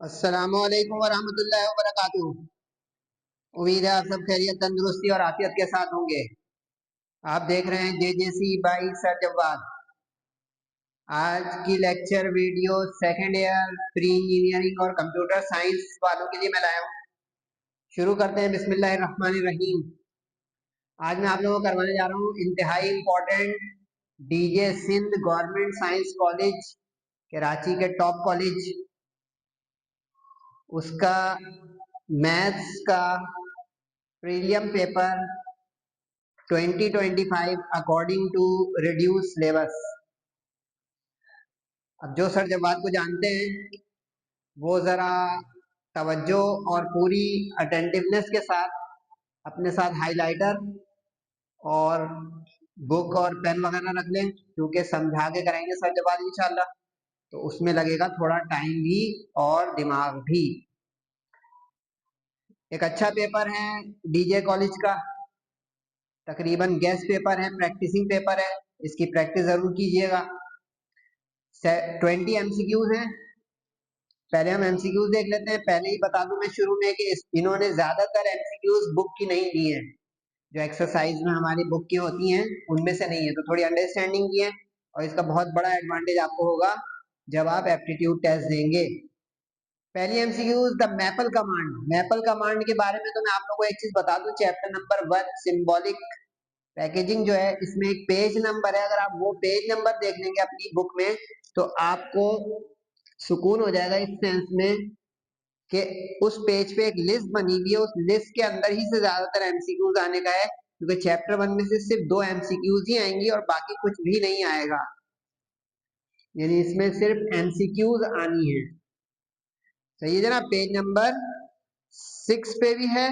अस्सलामुअलैकुम वरहमतुल्लाहि वबरकातुहू। उम्मीद है आप सब खैरियत, तंदुरुस्ती और आफियत के साथ होंगे। आप देख रहे हैं जेजेसी बाई सर जवाद। आज की lecture video second year pre engineering और कंप्यूटर साइंस वालों के लिए मैं लाया हूँ। शुरू करते हैं बिस्मिल्लाहिर्रहमानिर्रहीम। आज मैं आप लोगों को करवाने जा रहा हूँ इंतहाई important DJ Sindh government science college, Karachi के टॉप कॉलेज, उसका मैथ्स का prelim paper 2025 according to reduce syllabus. अब जो सर जवाब को जानते हैं वो ज़रा तवज्जो और पूरी अटेंटिवनेस के साथ अपने साथ हाइलाइटर और बुक और पेन वगैरह रख लें, क्योंकि समझा के करेंगे सर जवाब इंशाल्लाह, तो उसमें लगेगा थोड़ा टाइम भी और दिमाग भी। एक अच्छा पेपर है डीजे कॉलेज का, तकरीबन गेस्ट पेपर है, प्रैक्टिसिंग पेपर है, इसकी प्रैक्टिस जरूर कीजिएगा। 20 MCQs हैं। पहले हम MCQs देख लेते हैं। पहले ही बता दूं मैं शुरू में कि इन्होंने ज्यादातर MCQs बुक की नहीं दी है, जो एक्सरसाइज में हमारी बुक की होती हैं उनमें से नहीं है, तो थोड़ी अंडरस्टैंडिंग की है। और इसका बहुत बड़ा एडवांटेज आपको होगा जब आप एप्टीट्यूड टेस्ट देंगे। पहली MCQs the maple command. Maple command के बारे में तो मैं आप लोगों को एक चीज बता दूं, चैप्टर नंबर 1 सिंबॉलिक पैकेजिंग जो है, इसमें एक पेज नंबर है। अगर आप वो पेज नंबर देख लेंगे अपनी बुक में तो आपको सुकून हो जाएगा इस सेंस में कि उस पेज पे एक लिस्ट बनी हुई है, उस लिस्ट के अंदर ही से ज्यादातर MCQs आने का है, क्योंकि चैप्टर 1 में से सिर्फ 2 MCQs ही आएंगी और बाकी कुछ भी नहीं आएगा, यानी इसमें सिर्फ MCQs आनी है। सही है जनाब। पेज नंबर 6 पे भी है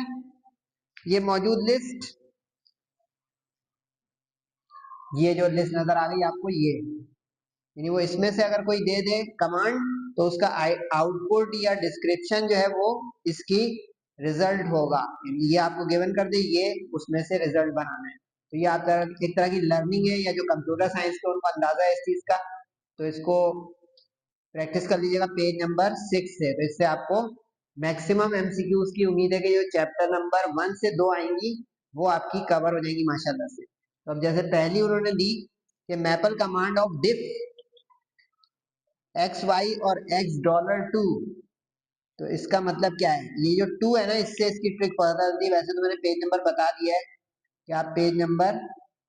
ये मौजूद लिस्ट। ये जो लिस्ट नजर आ गई आपको, ये यानी वो इसमें से अगर कोई दे दे कमांड तो उसका आउटपुट या डिस्क्रिप्शन जो है वो इसकी रिजल्ट होगा। ये आपको गिवन कर दे, ये उसमें से रिजल्ट बनाना है, तो ये आप एक तरह की लर्निंग है, या जो कंप्यूटर साइंस के उनको अंदाजा है इस चीज का, तो इसको प्रैक्टिस कर लीजिएगा पेज नंबर 6 से। तो इससे आपको मैक्सिमम MCQs की उम्मीद है कि जो चैप्टर नंबर 1 से 2 आएंगी वो आपकी कवर हो जाएंगी माशाल्लाह से। तो अब जैसे पहली उन्होंने दी कि maple command of diff XY और $2, तो इसका मतलब क्या है? ये जो 2 है ना, इससे इसकी ट्रिक पता चलती है। वैसे तो मैंने पेज नंबर बता दिया है कि आप पेज नंबर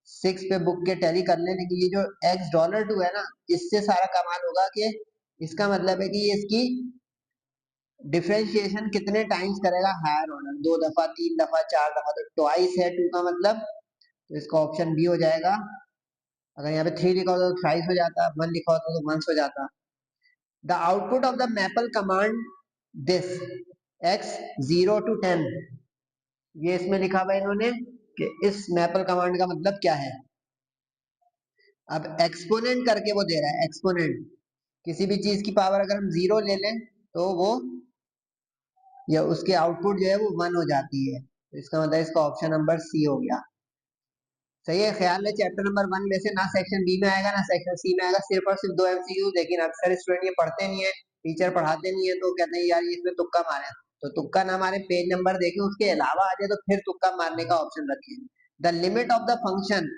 6 पे बुक के टैली कर लें, लेकिन ये जो $2 है ना, इससे सारा कमाल होगा कि इसका मतलब है कि ये इसकी डिफरेंशिएशन कितने टाइम्स करेगा, हायर ऑर्डर, 2 दफा, 3 दफा, 4 दफा, तो ट्वाइस है 2 का मतलब, तो इसका ऑप्शन बी हो जाएगा। अगर यहाँ पे 3 लिखा होता तो थ्राइस हो जाता, 1 लिखा होता तो वंस हो जाता। The output of the maple command this x 0 to 10, ये इसमें लिखा हुआ है इन्होंने कि इस मैपल कमांड का मतलब क्या है। अब एक्सपोनेंट करके वो दे रहा है, एक्सपोनेंट, किसी भी चीज की पावर अगर हम 0 ले लें तो वो या उसके आउटपुट जो है वो 1 हो जाती है, तो इसका मतलब इसका ऑप्शन नंबर सी हो गया। सही है। ख्याल है चैप्टर नंबर 1 वैसे ना सेक्शन बी में आएगा ना सेक्शन सी में आएगा, सिर्फ और सिर्फ 2 MCQ, लेकिन अक्सर स्टूडेंट ये पढ़ते नहीं है, टीचर पढ़ाते नहीं है, तो कहते हैं यार इसमें तुक्का मारे, तो तुक्का ना मारे, पेज नंबर देखें, उसके अलावा आ जाए तो फिर तुक्का मारने का ऑप्शन रखिए। The limit of the function,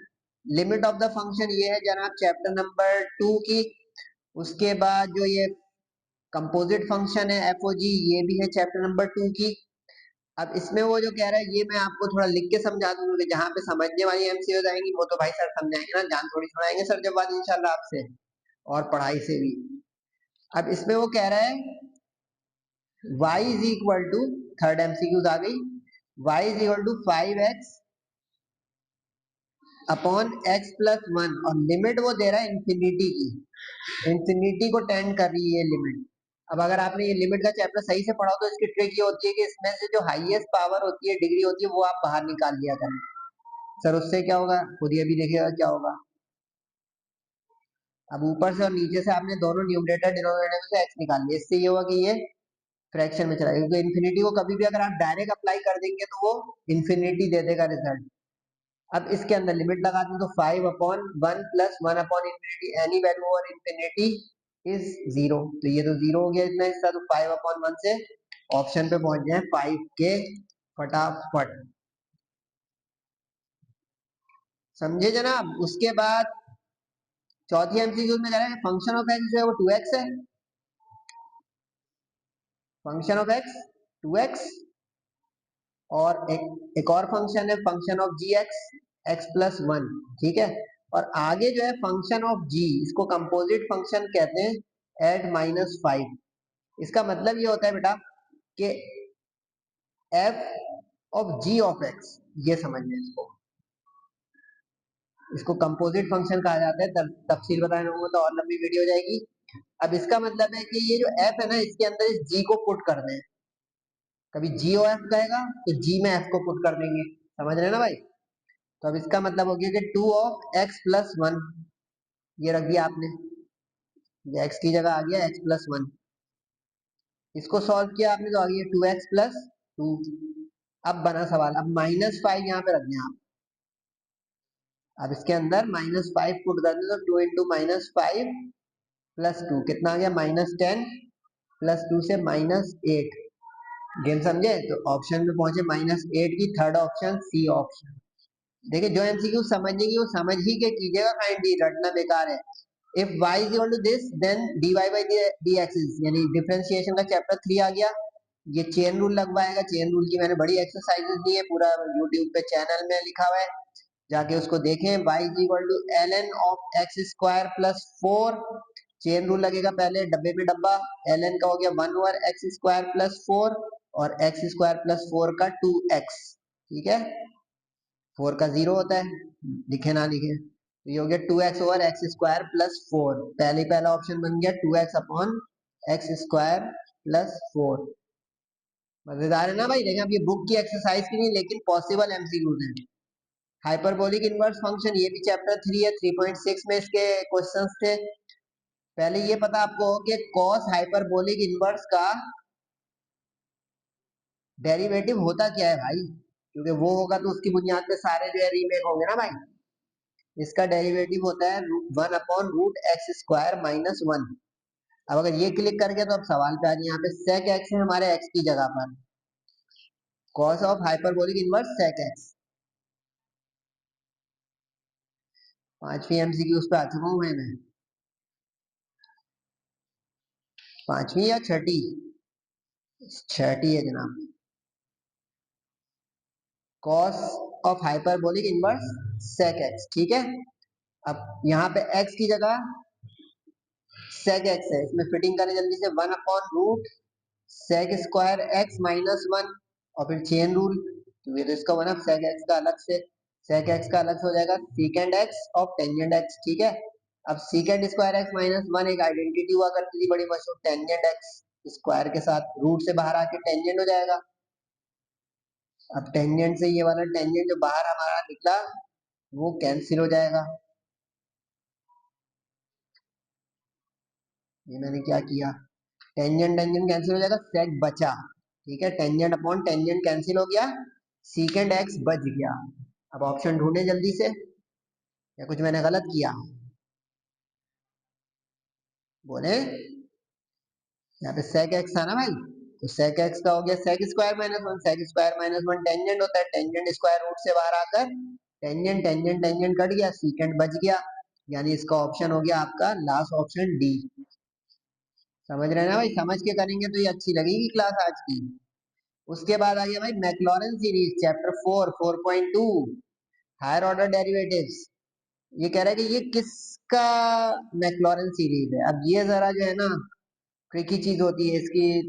limit of the function ये है जनाब चैप्टर नंबर 2 की। उसके बाद जो ये कंपोजिट फंक्शन है FOG, ये भी है चैप्टर नंबर 2 की। अब इसमें वो जो कह रहा है ये मैं आपको थोड़ा लिख के समझा दूंगा कि जहाँ पे समझने वाली MCQs आएंगी वो तो भाई सर समझाएंगे ना, जान थोड़ी छुड़ाएंगे सर जब बात इंशाल्लाह आपसे और पढ़ाई से भी। अब इसमें वो कह रहा है y is equal to, third MCQs आ गई, y is equal to 5x upon x plus 1, और लिमिट वो दे रहा है इंफिनिटी की, इंफिनिटी को टेंड कर रही है लिमिट। अब अगर आपने ये लिमिट का चैप्टर सही से पढ़ा तो इसकी ट्रिक ये होती है कि इसमें से जो हाईएस्ट पावर होती है, डिग्री होती है, वो आप बाहर निकाल लिया करें। सर उससे क्या होगा, खुद ये भी देखिएगा क्या होगा। अब ऊपर से और नीचे से आपने दोनों न्यूमरेटर डिनोमिनेटर से x निकाल लिया, इससे ये होगा कि ये फ्रैक्शन में चला गया, क्योंकि इन्फिनिटी को कभी भी अगर आप डायरेक्ट अप्लाई कर देंगे तो वो इन्फिनिटी दे देगा रिजल्ट। अब इसके अंदर लिमिट लगा दें तो 5 upon 1 plus 1 upon infinity, any value over infinity is 0, तो ये तो 0 हो गया इतना हिस्सा, तो 5/1 से ऑप्शन पे पहुंच जाए 5 के फटाफट। समझे जनाब। उसके बाद चौथी एमसीक्यू में कह रहा है फंक्शन ऑफ एक्स जो है वो 2x है। फंक्शन ऑफ एक्स 2x, और एक और फंक्शन है function of g x, x+1, ठीक है। और आगे जो है फंक्शन ऑफ जी, इसको कंपोजिट फंक्शन कहते हैं, एट -5। इसका मतलब ये होता है बेटा कि f of g of x, ये समझिए इसको, इसको कंपोजिट फंक्शन कहा जाता है। तफसील बताने होंगे तो और लंबी वीडियो हो जाएगी। अब इसका मतलब है कि ये जो f है ना, इसके अंदर इस g को पुट कर दें। कभी g ओ f कहेगा तो g में f को पुट कर देंगे, समझ रहे हैं ना भाई। तो अब इसका मतलब हो गया कि 2 ऑफ x+1, ये रख दिया आपने, ये x की जगह आ गया x+1। इसको सॉल्व किया आपने तो आ गया 2x+2। अब बना सवाल, अब -5 यहाँ पे रख दें आप। अब इसके अंदर -5 पुट कर दें तो 2 इंटू -5+2 कितना आ गया, -10, +2 से -8। गेम समझे। तो ऑप्शन में पहुंचे -8 की थर्ड ऑप्शन सी ऑप्शन। देखिए जो एमसीक्यू समझेगी वो समझ ही के कीजिएगा, काइंडली रटना बेकार है। If y is equal to this then dy by dx, यानी डिफरेंशिएशन का चैप्टर 3 आ गया। ये चेन रूल लगवाएगा। चेन रूल की मैंने बड़ी एक्सरसाइजेस दी है, पूरा यूट्यूब पे चैनल में लिखा हुआ है, जाके उसको देखें। y is equal to ln of x² + 4। Chain rule लगेगा पहले, डब्बे में डब्बा, ln का हो गया 1/x² + 4, और x² + 4 का 2x, ठीक है। 4 का 0 होता है, लिखे ना लिखे, तो ये हो गया 2x/x² + 4। पहला ऑप्शन बन गया 2x/x² + 4। मजेदार है ना भाई। देखें अब ये बुक की एक्सरसाइज की नहीं, लेकिन पॉसिबल एमसीक्यूज हैं। हाइपरबोलिक इनवर्स फंक्शन, ये भी चैप्टर 3 है, 3.6 में इसके क्वेश्चंस थे। पहले ये पता आपको हो कि कॉस हाइपरबोलिक इनवर्स का डेरिवेटिव होता क्या है भाई, क्योंकि वो होगा तो उसकी बुनियाद पे सारे जो है रीमेक होंगे ना भाई। इसका डेरिवेटिव होता है 1/√x² - 1। अब अगर ये क्लिक कर गया तो अब सवाल पे आ जाए, यहाँ पे sec x है हमारे x की जगह पर, cos of hyperbolic inverse sec x। 5वीं एमसीक्यू उस पे आ चुका हूँ मैं। 5वीं या छठी? छठी है जनाब। cos of hyperbolic inverse sec x, ठीक है। अब यहाँ पे x की जगह sec x है, इसमें फिटिंग करें जल्दी से, 1/√sec² x - 1, और फिर चेन रूल, तो ये तो इसका बना sec x का अलग से, sec x का अलग से हो जाएगा secant x of tangent x, ठीक है। अब secant²x - 1 एक आइडेंटिटी हुआ करती थी बड़ी मशहूर, टेंजेंट x स्क्वायर के साथ रूट से बाहर आके टेंजेंट हो जाएगा। अब टेंजेंट से ये वाला टेंजेंट जो बाहर हमारा निकला वो कैंसिल हो जाएगा। ये मैंने क्या किया, टेंजेंट टेंजेंट कैंसिल हो जाएगा, सेक बचा, ठीक है। टेंजेंट अपॉन टेंजेंट कैंसिल हो गया, सीकेंड एक्स बच गया। अब ऑप्शन ढूंढे जल्दी से, या कुछ मैंने गलत किया, बोले। यहाँ पे सेक एक्स था ना भाई, तो सेक एक्स का हो गया sec² - 1, sec² - 1 टेंजेंट होता है, टेंजेंट स्क्वायर रूट से बाहर आकर टेंजेंट टेंजेंट टेंजेंट कट गया, सीकेंड बच गया, यानी इसका ऑप्शन हो गया आपका लास्ट ऑप्शन डी। समझ रहे हैं ना भाई, समझ के करेंगे तो ये अच्छी लगेगी क्लास आज की। उसके बाद आ गया भाई Maclaurin series chapter 4 4.2 higher order derivatives. ये कह रहा है कि ये किसका मैक्लॉरेन सीरीज है। अब ये जरा जो है ना ट्रिकी चीज होती है, इसकी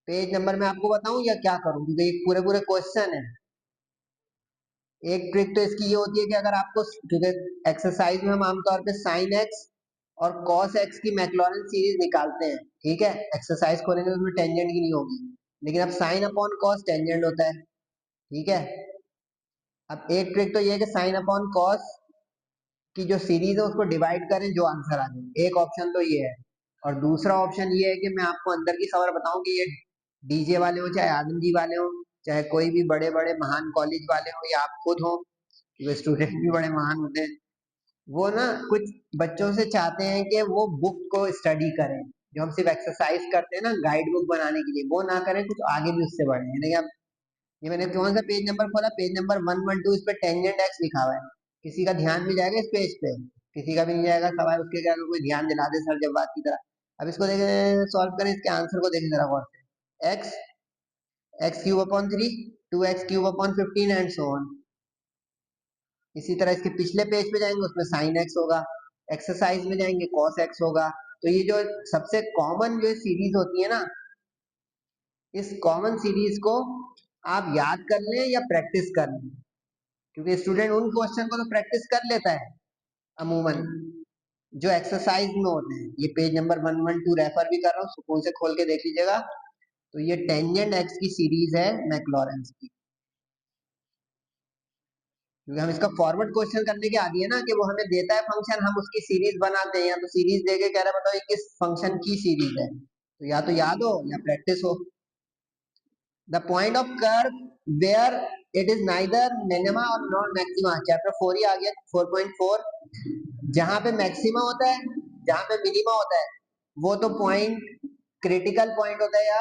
पेज नंबर मैं आपको बताऊं या क्या करूं, क्योंकि ये पूरे पूरे क्वेश्चन है। एक ट्रिक तो इसकी ये होती है कि अगर आपको, क्योंकि एक्सरसाइज में हम आमतौर पे साइन एक्स और कॉस एक्स की मैक्लॉरेन सीरीज निकालते हैं, ठीक है। एक्सरसाइज खोलेंगे उसमें टेंजेंट की नहीं होगी, लेकिन अब साइन अपॉन कॉस टेंजेंट होता है, ठीक है। अब एक ट्रिक तो ये है कि साइन अपॉन कॉस की जो सीरीज है उसको डिवाइड करें, जो आंसर आ जाए। एक ऑप्शन तो ये है, और दूसरा ऑप्शन ये है कि मैं आपको अंदर की खबर बताऊं कि ये डीजे वाले हो, चाहे आदम जी वाले हो, चाहे कोई भी बड़े बड़े महान कॉलेज वाले हो, या आप खुद हो, तो स्टूडेंट भी बड़े महान होते हैं, वो ना कुछ बच्चों से चाहते हैं कि वो बुक को स्टडी करें, जो हम सिर्फ एक्सरसाइज करते हैं ना गाइड बुक बनाने के लिए, वो ना करें, कुछ आगे भी उससे बढ़े। यानी अब ये मैंने कौन सा पेज नंबर खोला, पेज नंबर 112, इस पे टेंजेंट एक्स लिखा हुआ है। किसी का ध्यान भी जाएगा इस पेज पे? किसी का भी नहीं जाएगा। सवाल उसके क्या कोई ध्यान दिला दे सर जब बात की तरह। अब इसको देखे, सॉल्व करें, इसके आंसर को देखें जरा गौर से। X x cube upon 3, 2x cube upon 15 and so on. इसी तरह इसके पिछले पेज पे जाएंगे, उसमें साइन एक्स होगा। एक्सरसाइज में जाएंगे, कॉस एक्स होगा। तो ये जो सबसे कॉमन जो सीरीज होती है ना, इस कॉमन सीरीज को आप याद कर लें या प्रैक्टिस कर लें, क्योंकि स्टूडेंट उन क्वेश्चन को तो प्रैक्टिस कर लेता है अमूमन जो एक्सरसाइज में होते हैं। ये पेज नंबर 112 रेफर भी कर रहा हूँ, सुकून से खोल के देख लीजिएगा। तो ये टेंजेंट एक्स की सीरीज है मैक्लॉरेंस की, क्योंकि हम इसका फॉरवर्ड क्वेश्चन करने के आदि है ना, कि वो हमें देता है फंक्शन, हम उसकी सीरीज बनाते हैं। या तो सीरीज देके कह रहा है बताओ ये किस फंक्शन की सीरीज है, तो या तो याद हो या प्रैक्टिस हो। The point of curve where it is neither minima और नॉट मैक्सिमा, चैप्टर 4 ही आ गया 4.4। जहां पे मैक्सिमा होता है, जहां पे मिनिमा होता है, वो तो पॉइंट क्रिटिकल पॉइंट होता है या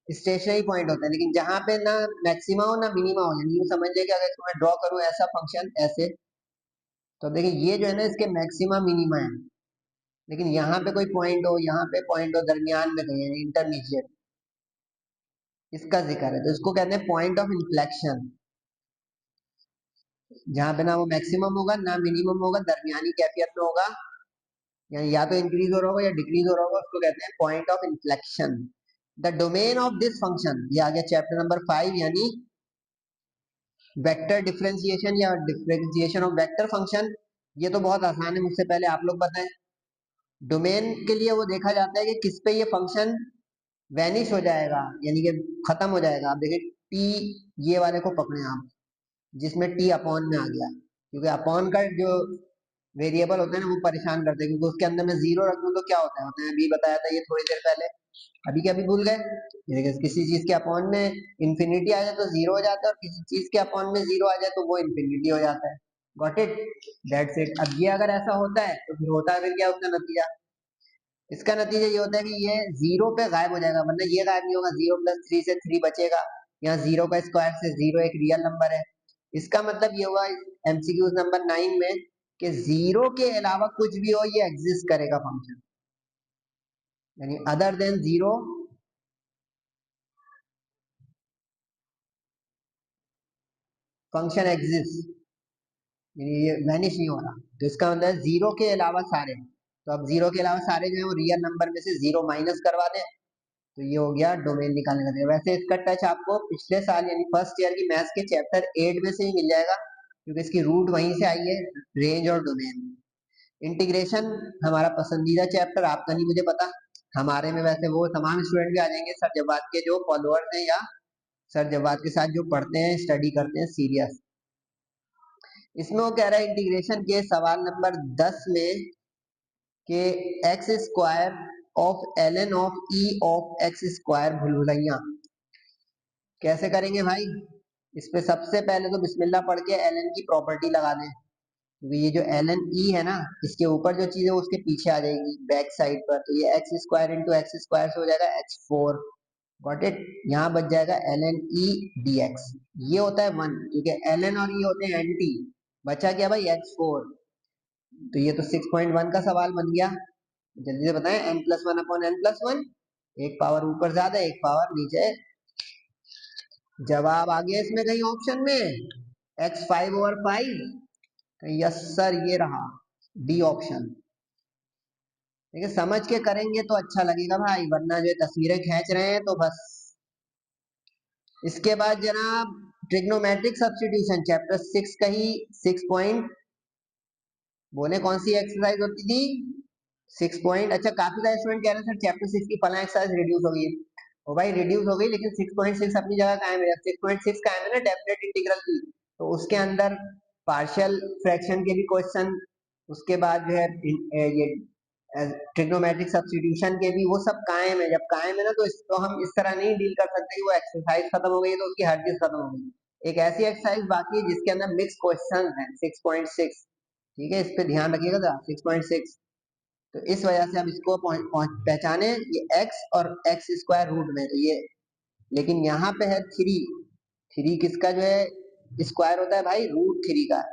स्टेशनरी पॉइंट होता है। लेकिन जहां पे ना मैक्सिमा हो ना मिनिमा हो, यानी यूं समझ लीजिए कि अगर इसको मैं ड्रॉ करूं ऐसा फंक्शन ऐसे, तो देखिए ये जो है ना इसके मैक्सिमा मिनिमा है। लेकिन यहाँ पे कोई पॉइंट हो, यहाँ पे पॉइंट हो, दरमियान में कहीं इंटरमीडिएट, इसका जिक्र है। तो इसको कहते हैं पॉइंट ऑफ इन्फ्लेक्शन, जहाँ पे ना वो मैक्सिमम होगा ना मिनिमम होगा, दरमियानी कैफियत में होगा, यानी या तो इंक्रीज हो रहा होगा या डिक्रीज हो रहा होगा, उसको कहते हैं point of inflection. The domain of this function, ये आ गया चैप्टर नंबर 5, यानी वेक्टर डिफरेंशिएशन या डिफरेंशिएशन ऑफ वेक्टर फंक्शन। ये तो बहुत आसान है, मुझसे पहले आप लोग बताएं। डोमेन के लिए वो देखा जाता है कि किस पे ये फंक्शन वैनिश हो जाएगा, यानी कि खत्म हो जाएगा। आप देखिए टी, ये वाले को पकड़े आप, जिसमें टी अपॉन में आ गया, क्योंकि अपॉन का जो वेरिएबल होता है ना वो परेशान करते हैं, क्योंकि उसके अंदर में जीरो रख दूं तो क्या होता है, अभी बताया था ये थोड़ी देर पहले। अभी क्या, अभी भूल गए? किसी चीज के अपॉन में इंफिनिटी आ जाए तो जीरो हो जाता है, और किसी चीज के अपॉन में जीरो आ जाए तो वो इंफिनिटी हो जाता है। Got it? That's it. अब ये अगर ऐसा होता है तो फिर होता है फिर क्या उसका नतीजा? इसका नतीजा ये होता है कि ये जीरो पे गायब हो जाएगा, वरना ये गायब नहीं होगा। 0 + 3 से 3 बचेगा। यहाँ जीरो का स्क्वायर से जीरो एक रियल नंबर है। इसका मतलब ये हुआ एमसीक्यू नंबर 9 में कि जीरो के अलावा कुछ भी हो ये एग्जिस्ट करेगा फंक्शन, यानी other than zero function exist, यानी ये वैनिश नहीं हो रहा। तो इसका मतलब है जीरो के अलावा सारे। तो अब जीरो के अलावा सारे जो है वो रियल नंबर में से जीरो माइनस करवा दें, तो ये हो गया डोमेन निकालने का तरीका। वैसे इसका टच आपको पिछले साल यानी फर्स्ट ईयर की मैथ्स के चैप्टर 8 में से ही मिल जाएगा, क्योंकि इसकी रूट वहीं से आई है, रेंज और डोमेन। इंटीग्रेशन हमारा पसंदीदा चैप्टर, आपका नहीं मुझे पता, हमारे में वैसे वो तमाम स्टूडेंट भी आ जाएंगे सर जवाब के जो फॉलोअर्स हैं, या सर जवाब के साथ जो पढ़ते हैं स्टडी करते हैं सीरियस। इसमें वो कह रहा है इंटीग्रेशन के सवाल नंबर 10 में कि x square of l n of e of x square भूलभुलैया कैसे करेंगे भाई? इस पे सबसे पहले तो बिस्मिल्लाह पढ़ के एल एन की प्रॉपर्टी लगा दें, क्योंकि ये जो एल एन ई है ना, इसके ऊपर जो चीज है उसके पीछे आ जाएगी बैक साइड पर। तो ये x square into x square से हो जाएगा x4। Got it? यहाँ बच जाएगा l n e d x. ये होता है 1, क्योंकि एल एन और ई होते हैं एंटी। बचा क्या भाई? x4। तो ये तो 6.1 का सवाल बन गया। जल्दी से बताएं, n+1/n+1, एक पावर ऊपर ज्यादा एक पावर नीचे। जवाब आ गया इसमें कहीं ऑप्शन में x5/5? यस सर, ये रहा डी ऑप्शन। देखिए समझ के करेंगे तो अच्छा लगेगा भाई, वरना जो तस्वीरें खींच रहे हैं तो बस। इसके बाद जनाब ट्रिग्नोमेट्रिक सब्स्टिट्यूशन चैप्टर 6 का ही 6 पॉइंट, बोले कौन सी एक्सरसाइज होती थी? 6 पॉइंट। अच्छा, काफी सारे स्टूडेंट कह रहे हैं सर चैप्टर 6 की फला एक्सरसाइज रिड्यूस हो गई। ओ भाई रिड्यूस हो गई, लेकिन 6.6 अपनी जगह कायम है। 6.6 कायम है ना डेफिनेट इंटीग्रल की, तो उसके अंदर पार्शियल फ्रैक्शन के भी क्वेश्चन, उसके बाद जो है ये ट्रिग्नोमेट्रिक सब्स्टिट्यूशन के भी, वो सब कायम है। जब कायम है ना तो इसको हम इस तरह नहीं डील कर सकते कि वो एक्सरसाइज खत्म हो गई तो उसकी हर चीज खत्म हो गई। एक ऐसी एक्सरसाइज बाकी है जिसके अंदर मिक्स क्वेश्चन है 6.6, ठीक है, इस पे ध्यान रखिएगा जरा, 6.6। तो इस वजह से हम इसको पहचाने, ये x और x स्क्वायर रूट में, तो ये, लेकिन यहाँ पे है 3। 3 किसका जो है स्क्वायर होता है भाई, √3 का।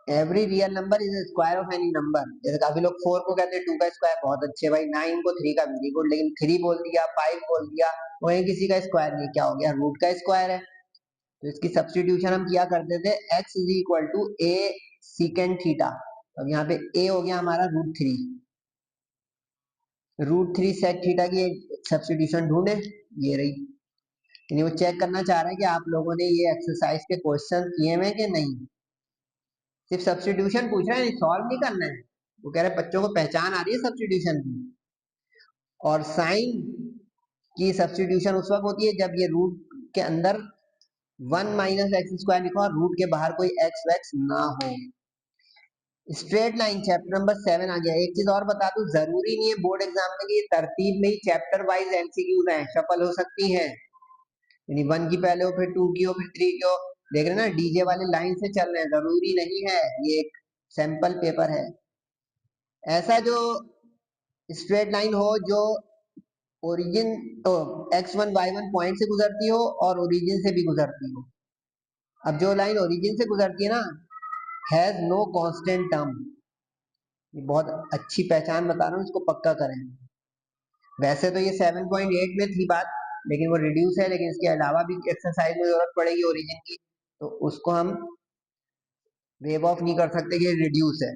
Every real number is square of any number. जैसे काफी लोग 4 को कहते हैं 2 का स्क्वायर, बहुत अच्छे भाई। 9 को 3 का, वेरी गुड। लेकिन 3 बोल दिया, 5 बोल दिया, वही किसी का स्क्वायर नहीं, क्या हो गया, रूट का स्क्वायर है। तो इसकी सब्सटीट्यूशन हम किया करते थे, x is equal to a secant theta. अब यहाँ पे a हो गया हमारा √3। √3 सेक थीटा की सब्सटीट्यूशन ढूंढे, ये रही। यानी वो चेक करना चाह रहे हैं कि आप लोगों ने ये एक्सरसाइज के क्वेश्चन किए हुए कि नहीं। सिर्फ सब्सटीट्यूशन पूछ रहे हैं, सॉल्व नहीं करना है। वो कह रहे हैं बच्चों को पहचान आ रही है सब्सटीट्यूशन की। और साइन की सब्सटीट्यूशन उस वक्त होती है जब ये रूट के अंदर 1 माइनस एक्स स्क्वायर लिखा और रूट के बाहर कोई एक्स वैक्स ना हो। स्ट्रेट लाइन चैप्टर नंबर 7 आ गया। एक चीज और बता दूं, जरूरी नहीं है बोर्ड एग्जाम में कि ये तरतीब में ही चैप्टर वाइज एमसीक्यूज हैं, शफल हो सकती हैं। यानी 1 की पहले हो, फिर 2 की हो, फिर 3 की हो। देख रहे हैं ना, डीजे वाले लाइन से चल रहे हैं, जरूरी नहीं है, ये एक सैंपल पेपर है। ऐसा जो स्ट्रेट लाइन हो जो ओरिजिन तो x1 y1 पॉइंट से गुजरती हो और ओरिजिन से भी गुजरती हो। अब जो लाइन ओरिजिन से गुजरती है ना, हैज नो कांस्टेंट टर्म। ये बहुत अच्छी पहचान बता रहा हूँ, इसको पक्का करें। वैसे तो ये 7.8 में थी बात, लेकिन वो रिड्यूस है, लेकिन इसके अलावा भी एक्सरसाइज में जरूरत पड़ेगी ओरिजिन की, तो उसको हम वेव ऑफ नहीं कर सकते कि रिड्यूस है।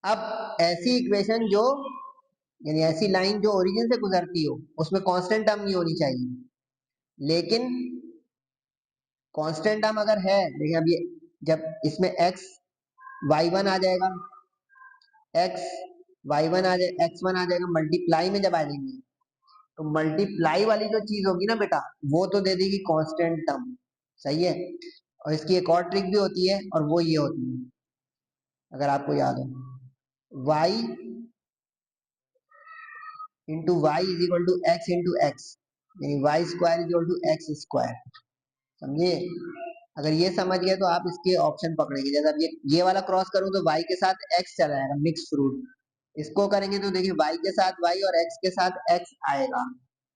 अब ऐसी इक्वेशन जो, यानी ऐसी लाइन जो ओरिजिन से गुजरती हो, उसमें कांस्टेंट टर्म नहीं होनी चाहिए। लेकिन कांस्टेंट टर्म अगर है, देखिए अब ये, जब इसमें x y1 आ जाएगा, x y1 आ जाए, x1 आ जाएगा, मल्टीप्लाई में जब आ जाएंगे, तो मल्टीप्लाई वाली जो चीज होगी ना बेटा, वो तो दे देगी कांस्टेंट टर्म। सही है। और इसकी एक और ट्रिक भी होती है, और वो ये होती है, अगर आपको याद हो, y into y is equal to x into x, यानी y square is equal to x square. समझे। अगर ये समझ गए तो आप इसके ऑप्शन पकड़ेंगे। जैसे अब ये वाला क्रॉस करूं तो y के साथ x चला जाएगा, मिक्स फ्रूट। इसको करेंगे तो देखिए y के साथ y और x के साथ x आएगा।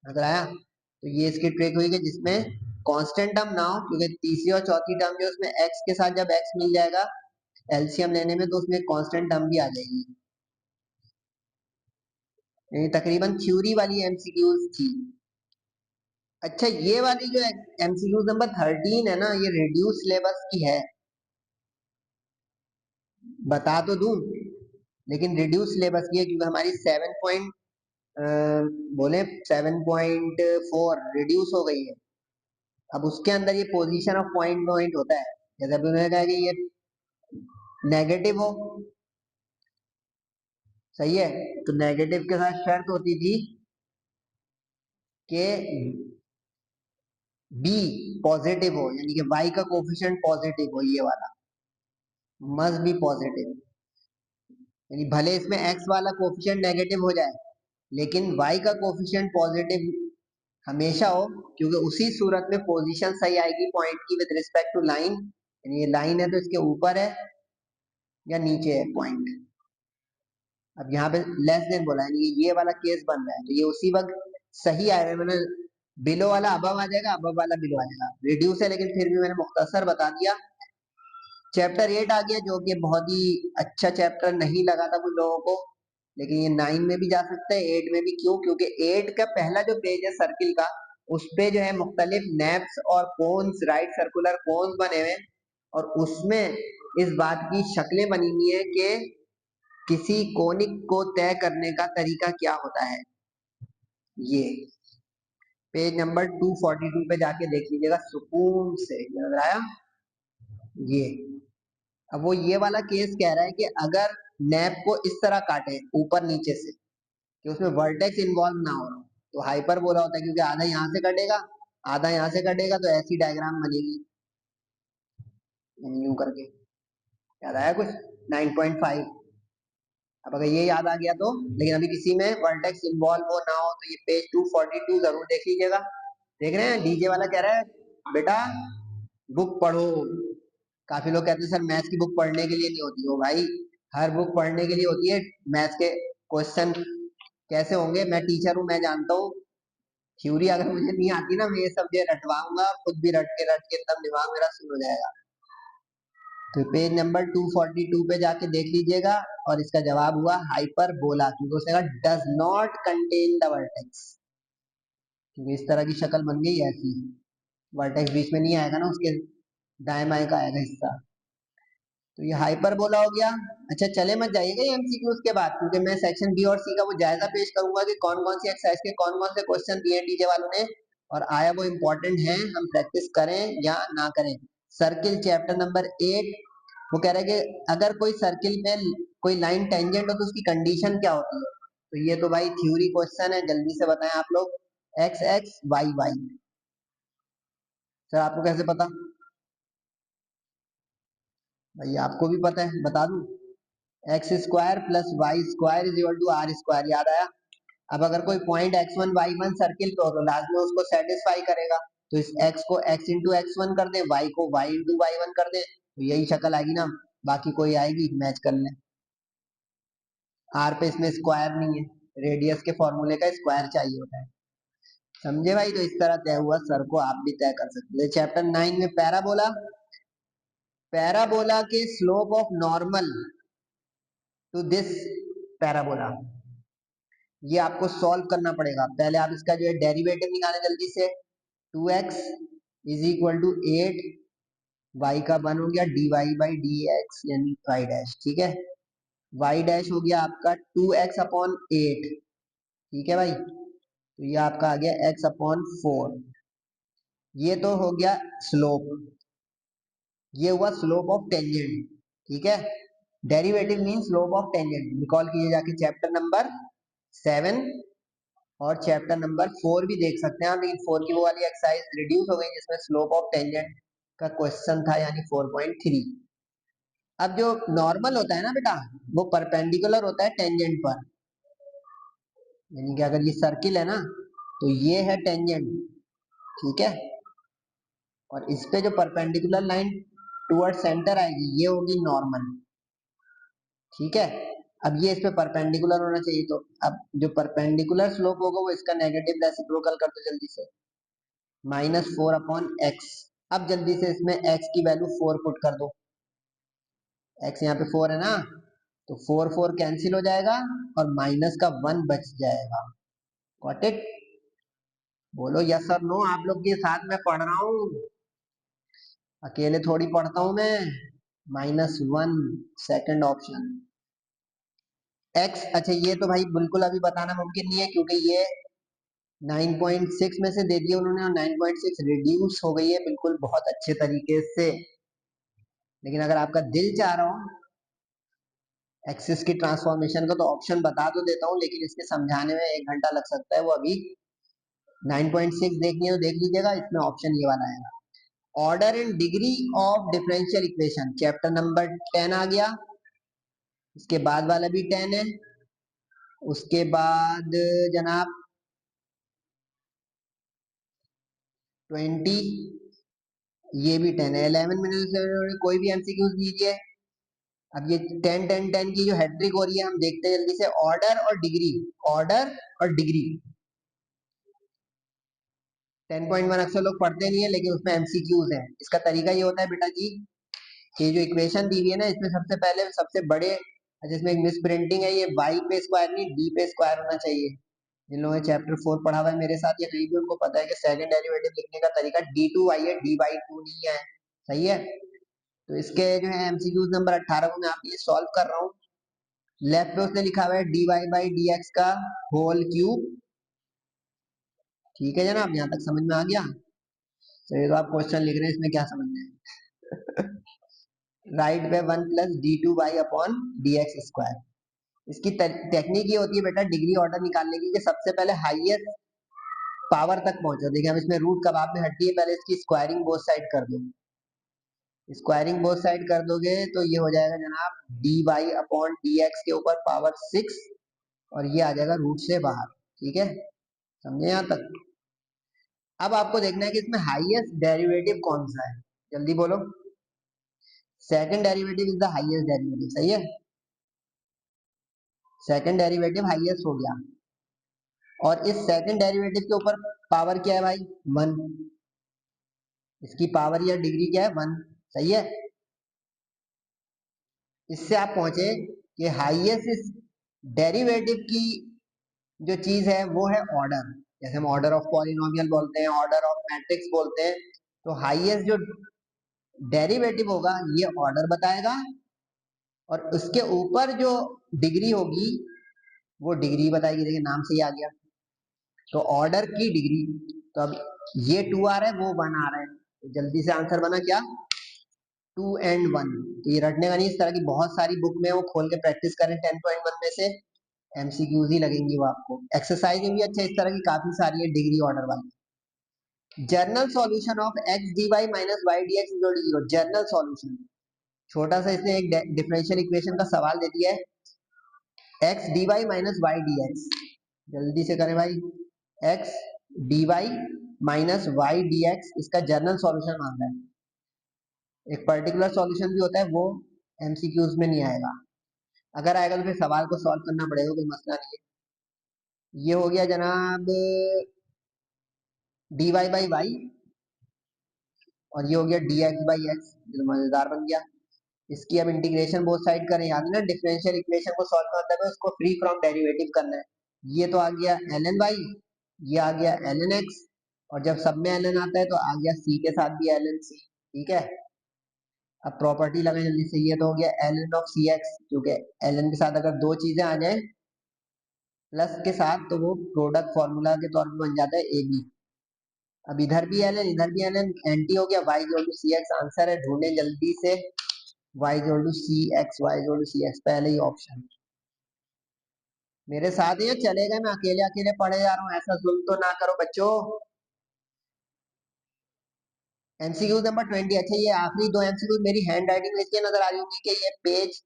नजर आया। तो ये इसकी ट्रिक हुई कि जिसमें कांस्टेंट टर्म ना हो, क्योंकि तीसरी और चौथी टर्म जो उसमें x के साथ जब x मिल जाएगा एलसीएम लेने में, तो उसमें कांस्टेंट टर्म भी आ जाएगी। ये तकरीबन थ्योरी वाली एमसीक्यूज थी। अच्छा, ये वाली जो एमसीक्यू नंबर 13 है ना, ये रिड्यूस सिलेबस की है, बता तो दूं, लेकिन रिड्यूस सिलेबस की है, क्योंकि हमारी 7.4 रिड्यूस हो गई है। अब उसके अंदर ये पोजीशन ऑफ पॉइंट पॉइंट होता है। जैसे अभी उन्होंने कहा कि ये नेगेटिव हो, सही है, तो नेगेटिव के साथ शर्त होती थी कि बी पॉजिटिव हो, यानी कि वाई का कोफिशिएंट पॉजिटिव हो, ये वाला मस्ट बी पॉजिटिव। यानी भले इसमें x वाला कोफिशिएंट नेगेटिव हो जाए, लेकिन y का कोफिशिएंट पॉजिटिव हमेशा हो, क्योंकि उसी सूरत में पोजीशन सही आएगी पॉइंट की विद रिस्पेक्ट टू लाइन। यानी ये लाइन है तो इसके ऊपर है या नीचे है पॉइंट। अब यहाँ पे लेस देन बोला है, यानी ये वाला केस बन रहा है, तो ये उसी वक्त सही आएगा। मैंने बिलो वाला अबव आ जाएगा, अबव वाला बिलो आ जाएगा। रिड्यूस है, लेकिन फिर भी मैंने मुख्तसर बता दिया। चैप्टर 8 आ गया, जो कि बहुत ही अच्छा चैप्टर नहीं लगा था कुछ लोगों को, लेकिन ये 9 में भी जा सकता है, 8 में भी। क्यों? क्योंकि 8 का पहला जो पेज है सर्किल का, उस पे जो है मुख्तलिफ नैप्स और कोन्स, राइट सर्कुलर कोन्स बने हुए, और उसमें इस बात की शक्लें बनी हुई है कि किसी कोनिक को तय करने का तरीका क्या होता है। ये पेज नंबर 242 पे जाके देख लीजिएगा सुकून से, नजर आया ये। अब वो ये वाला केस कह रहा है कि अगर नैप को इस तरह काटे ऊपर नीचे से, कि उसमें वर्टेक्स इन्वॉल्व ना हो, तो हाइपर बोला होता है, क्योंकि आधा यहाँ से कटेगा, आधा यहाँ से कटेगा, तो ऐसी डायग्राम बनेगी यूं करके। याद आया कुछ? 9.5। अब अगर ये याद आ गया तो, लेकिन अभी किसी में वर्टेक्स इन्वॉल्व हो ना हो, तो ये पेज 242 जरूर देख लीजिएगा। देख रहे हैं, डीजे वाला कह रहा है बेटा बुक पढ़ो, काफी लोग कहते हैं सर मैथ्स की बुक पढ़ने के लिए नहीं होती हो भाई, हर बुक पढ़ने के लिए होती है। मैथ्स के क्वेश्चन कैसे होंगे, मैं टीचर हूँ, मैं जानता हूँ। थ्योरी अगर मुझे नहीं आती ना, मैं ये सब जो रटवाऊंगा, खुद भी रट के एकदम दिमाग मेरा शुरू हो जाएगा। तो पेज नंबर 242 पे जाके देख लीजिएगा, और इसका जवाब हुआ हाइपरबोला, क्योंकि उसने कहा does not contain the vertex, क्योंकि इस तरह की शक्ल बन गई ऐसी, वर्टेक्स बीच में नहीं आएगा ना, उसके दाएं बाएं का आएगा हिस्सा। तो ये हाइपरबोला हो गया। अच्छा चले मत जाइएगा ये एमसीक्यूज के बाद, क्योंकि मैं सेक्शन बी और सी का वो जायजा पेश करूंगा कि कौन कौन सी एक्सरसाइज के कौन कौन से क्वेश्चन दिए टीचर वालों ने, और आया वो इम्पोर्टेंट है, हम प्रैक्टिस करें या ना करें। सर्किल चैप्टर नंबर 8, वो कह रहे हैं कि अगर कोई सर्किल में कोई लाइन टेंजेंट हो तो उसकी कंडीशन क्या होती है। तो ये तो भाई थ्योरी क्वेश्चन है, जल्दी से बताएं आप लोग। X x y y, sir आपको कैसे पता? भाई आपको भी पता है, बता दूं। X square plus y square is equal to r square, याद आया? अब अगर कोई पॉइंट x1 y1 सर्किल पे हो तो लास्ट में उसको सेटिस्फाई करेगा, तो इस x को x इंटू एक्स वन कर दे, y को y इंटू वाई वन कर दे, तो यही शक्ल आएगी ना, बाकी कोई आएगी मैच कर ले। r पे इसमें स्क्वायर नहीं है, रेडियस के फॉर्मूले का स्क्वायर चाहिए होता है, समझे भाई? तो इस तरह तय हुआ, सर को आप भी तय कर सकते हैं। चैप्टर 9 में पैराबोला, पैराबोला के slope of normal to this parabola, ये आपको सॉल्व करना पड़ेगा। पहले आप इसका जो है डेरिवेटिव निकालें जल्दी से। 2x is equal to 8, Y का 1 हो गया d y by d x यानी वाई डैश, ठीक है। वाई डैश हो गया आपका 2x अपॉन 8, ठीक है भाई। तो ये आपका आ गया x अपॉन 4, ये तो हो गया स्लोप, ये हुआ स्लोप ऑफ टेंजेंट, ठीक है। Derivative mean slope of tangent, recall कीजिए जाके चैप्टर नंबर 7 और चैप्टर नंबर 4 भी देख सकते हैं आप, लेकिन 4 की वो वाली एक्सरसाइज रिड्यूस हो गई जिसमें स्लोप ऑफ टेंजेंट का क्वेश्चन था, यानी 4.3। अब जो नॉर्मल होता है ना बेटा, वो परपेंडिकुलर होता है टेंजेंट पर, यानी कि अगर ये सर्किल है ना, तो ये है टेंजेंट, ठीक है, और इस पे जो परपेंडिकुलर लाइन टुवर्ड सेंटर आएगी ये होगी नॉर्मल, ठीक है। अब ये इस पे परपेंडिकुलर होना चाहिए, तो अब जो परपेंडिकुलर स्लोप होगा वो इसका नेगेटिव रेसिप्रोकल कर दो जल्दी से, -4/x। अब जल्दी से इसमें x की वैल्यू 4 पुट कर दो, x यहाँ पे 4 है ना, तो 4 4 कैंसिल हो जाएगा और माइनस का 1 बच जाएगा। Got it? बोलो यस और नो, आप लोग के साथ में पढ़ रहा हूँ, अकेले थोड़ी पढ़ता हूँ मैं। -1 सेकंड ऑप्शन x। अच्छा ये तो भाई बिल्कुल अभी बताना मुमकिन नहीं है, क्योंकि ये 9.6 में से दे दिया उन्होंने, और 9.6 रिड्यूस हो गई है बिल्कुल बहुत अच्छे तरीके से। लेकिन अगर आपका दिल चाह रहा हो एक्सिस की ट्रांसफॉर्मेशन का, तो ऑप्शन बता तो देता हूँ, लेकिन इसके समझाने में 1 घंटा लग सकता है। वो अभी 9.6 देखनी है तो देख लीजिएगा, इसमें ऑप्शन ये वाला आएगा। Order and degree of differential equation, chapter number 10 आ गया, इसके बाद वाला भी 10 है, उसके बाद जनाब 20, ये भी 10 है। 11 मिनट से कोई भी एमसीक्यूज लीजिए। अब ये 10 10 10 की जो हैट्रिक हो रही है, हम देखते हैं जल्दी से। ऑर्डर और डिग्री, ऑर्डर और डिग्री 10.1 अक्सर लोग पढ़ते नहीं है, लेकिन उसमें एमसीक्यूज है। इसका तरीका ये होता है बेटा जी, कि जो इक्वेशन दी हुई है ना, इसमें सबसे पहले सबसे बड़े, जिसमें एक मिस प्रिंटिंग है, ये y पे स्क्वायर नहीं d पे स्क्वायर होना चाहिए। जिन लोगों ने चैप्टर 4 पढ़ा हुआ है मेरे साथ या कहीं भी, उनको पता है कि सेकंड डेरिवेटिव लिखने का तरीका d2y है, d/2 नहीं है, सही है। तो इसके जो है एमसीक्यूज नंबर 18 को मैं आपके लिए सॉल्व कर रहा हूँ। लेफ्ट पे उसने लिखा हुआ है dy/dx का होल क्यूब, ठीक है जनाब, यहाँ तक समझ में आ गया? चलिए, तो आप क्वेश्चन लिख रहे हैं, इसमें क्या समझना है? राइट पे 1 plus d2y upon dx square. इसकी टेक्निक ये होती है बेटा डिग्री ऑर्डर निकालने की, कि सबसे पहले हाईएस्ट पावर तक पहुंचो। देखिए हम इसमें रूट कबाब में हड्डी है, पहले इसकी स्क्वायरिंग बोथ साइड कर दो। स्क्वायरिंग बोथ साइड कर दोगे तो ये हो जाएगा जनाब dy अपॉन dx के ऊपर पावर 6, और ये आ जाएगा रूट से बाहर, ठीक है, समझे यहाँ तक? अब आपको देखना है कि इसमें हाईएस्ट डेरिवेटिव कौन सा है, जल्दी बोलो। Second derivative is the highest derivative, सही है, सेकंड डेरिवेटिव हाईएस्ट हो गया। और इस सेकंड डेरिवेटिव के ऊपर पावर क्या है भाई, 1, इसकी पावर या डिग्री क्या है, 1, सही है। इससे आप पहुंचे कि हाईएस्ट डेरिवेटिव की जो चीज है वो है ऑर्डर, जैसे हम ऑर्डर ऑफ पॉलिनोमियल बोलते हैं, ऑर्डर ऑफ मैट्रिक्स बोलते हैं। तो हाईएस्ट जो डेरिवेटिव होगा ये ऑर्डर बताएगा, और उसके ऊपर जो डिग्री होगी वो डिग्री बताएगी। देखिए नाम से ही आ गया, तो ऑर्डर की डिग्री। तो अब ये 2 आ रहा है, वो 1 आ रहा है, तो जल्दी से आंसर बना क्या, 2 and 1। तो ये रटने का नहीं, इस तरह की बहुत सारी बुक में वो खोल के प्रैक्टिस करें, 10.1 में से एमसीक्यूज ही लगेंगी वो आपको। एक्सरसाइज में भी अच्छा इस तरह की काफी सारी है डिग्री ऑर्डर वाली। General solution of x d y minus y d x equal to 0, general solution. छोटा सा इसने एक डिफरेंशियल इक्वेशन का सवाल दे दिया है, x d y minus y d x. जल्दी से करें भाई, x d y minus y d x, इसका जर्नल सॉल्यूशन मांग रहा है। एक पर्टिकुलर सॉल्यूशन भी होता है, वो एमसीक्यूज में नहीं आएगा, अगर आएगा तो फिर सवाल को सॉल्व करना पड़ेगा, कोई मसला नहीं है। ये हो गया जनाब डी वाई बाई वाई, और ये हो गया डी एक्स बाई एक्स, जो मजेदार बन गया। इसकी अब इंटीग्रेशन बोथ साइड करें, याद है ना, डिफरेंशियल इक्वेशन को सॉल्व करना मतलब है उसको फ्री फ्रॉम डेरिवेटिव करना है। ये तो आ गया एल एन वाई, ये आ गया एल एन एक्स, और जब सब में एल एन आता है तो आ गया सी के साथ भी एल एन सी, ठीक है। अब प्रॉपर्टी लगाए जल्दी से, ये तो हो गया l n of c x, क्योंकि एल एन के साथ अगर दो चीजें आ जाए प्लस के साथ तो वो प्रोडक्ट फॉर्मूला के तौर पर बन जाता है ए बी। अब इधर भी एल एन इधर भी एल एन, एंटी हो गया, y equal to c x, answer है, ढूंढे जल्दी से, y equal to c x, y equal to c x, पहले ही ऑप्शन। मेरे साथ ही चलेगा, मैं अकेले अकेले पढ़े जा रहा हूँ, ऐसा जुल्म तो ना करो बच्चों। MCQ number 20। अच्छा ये आखिरी दो एमसीक्यू मेरी हैंड राइटिंग में इसलिए नजर आ रही होगी कि ये पेज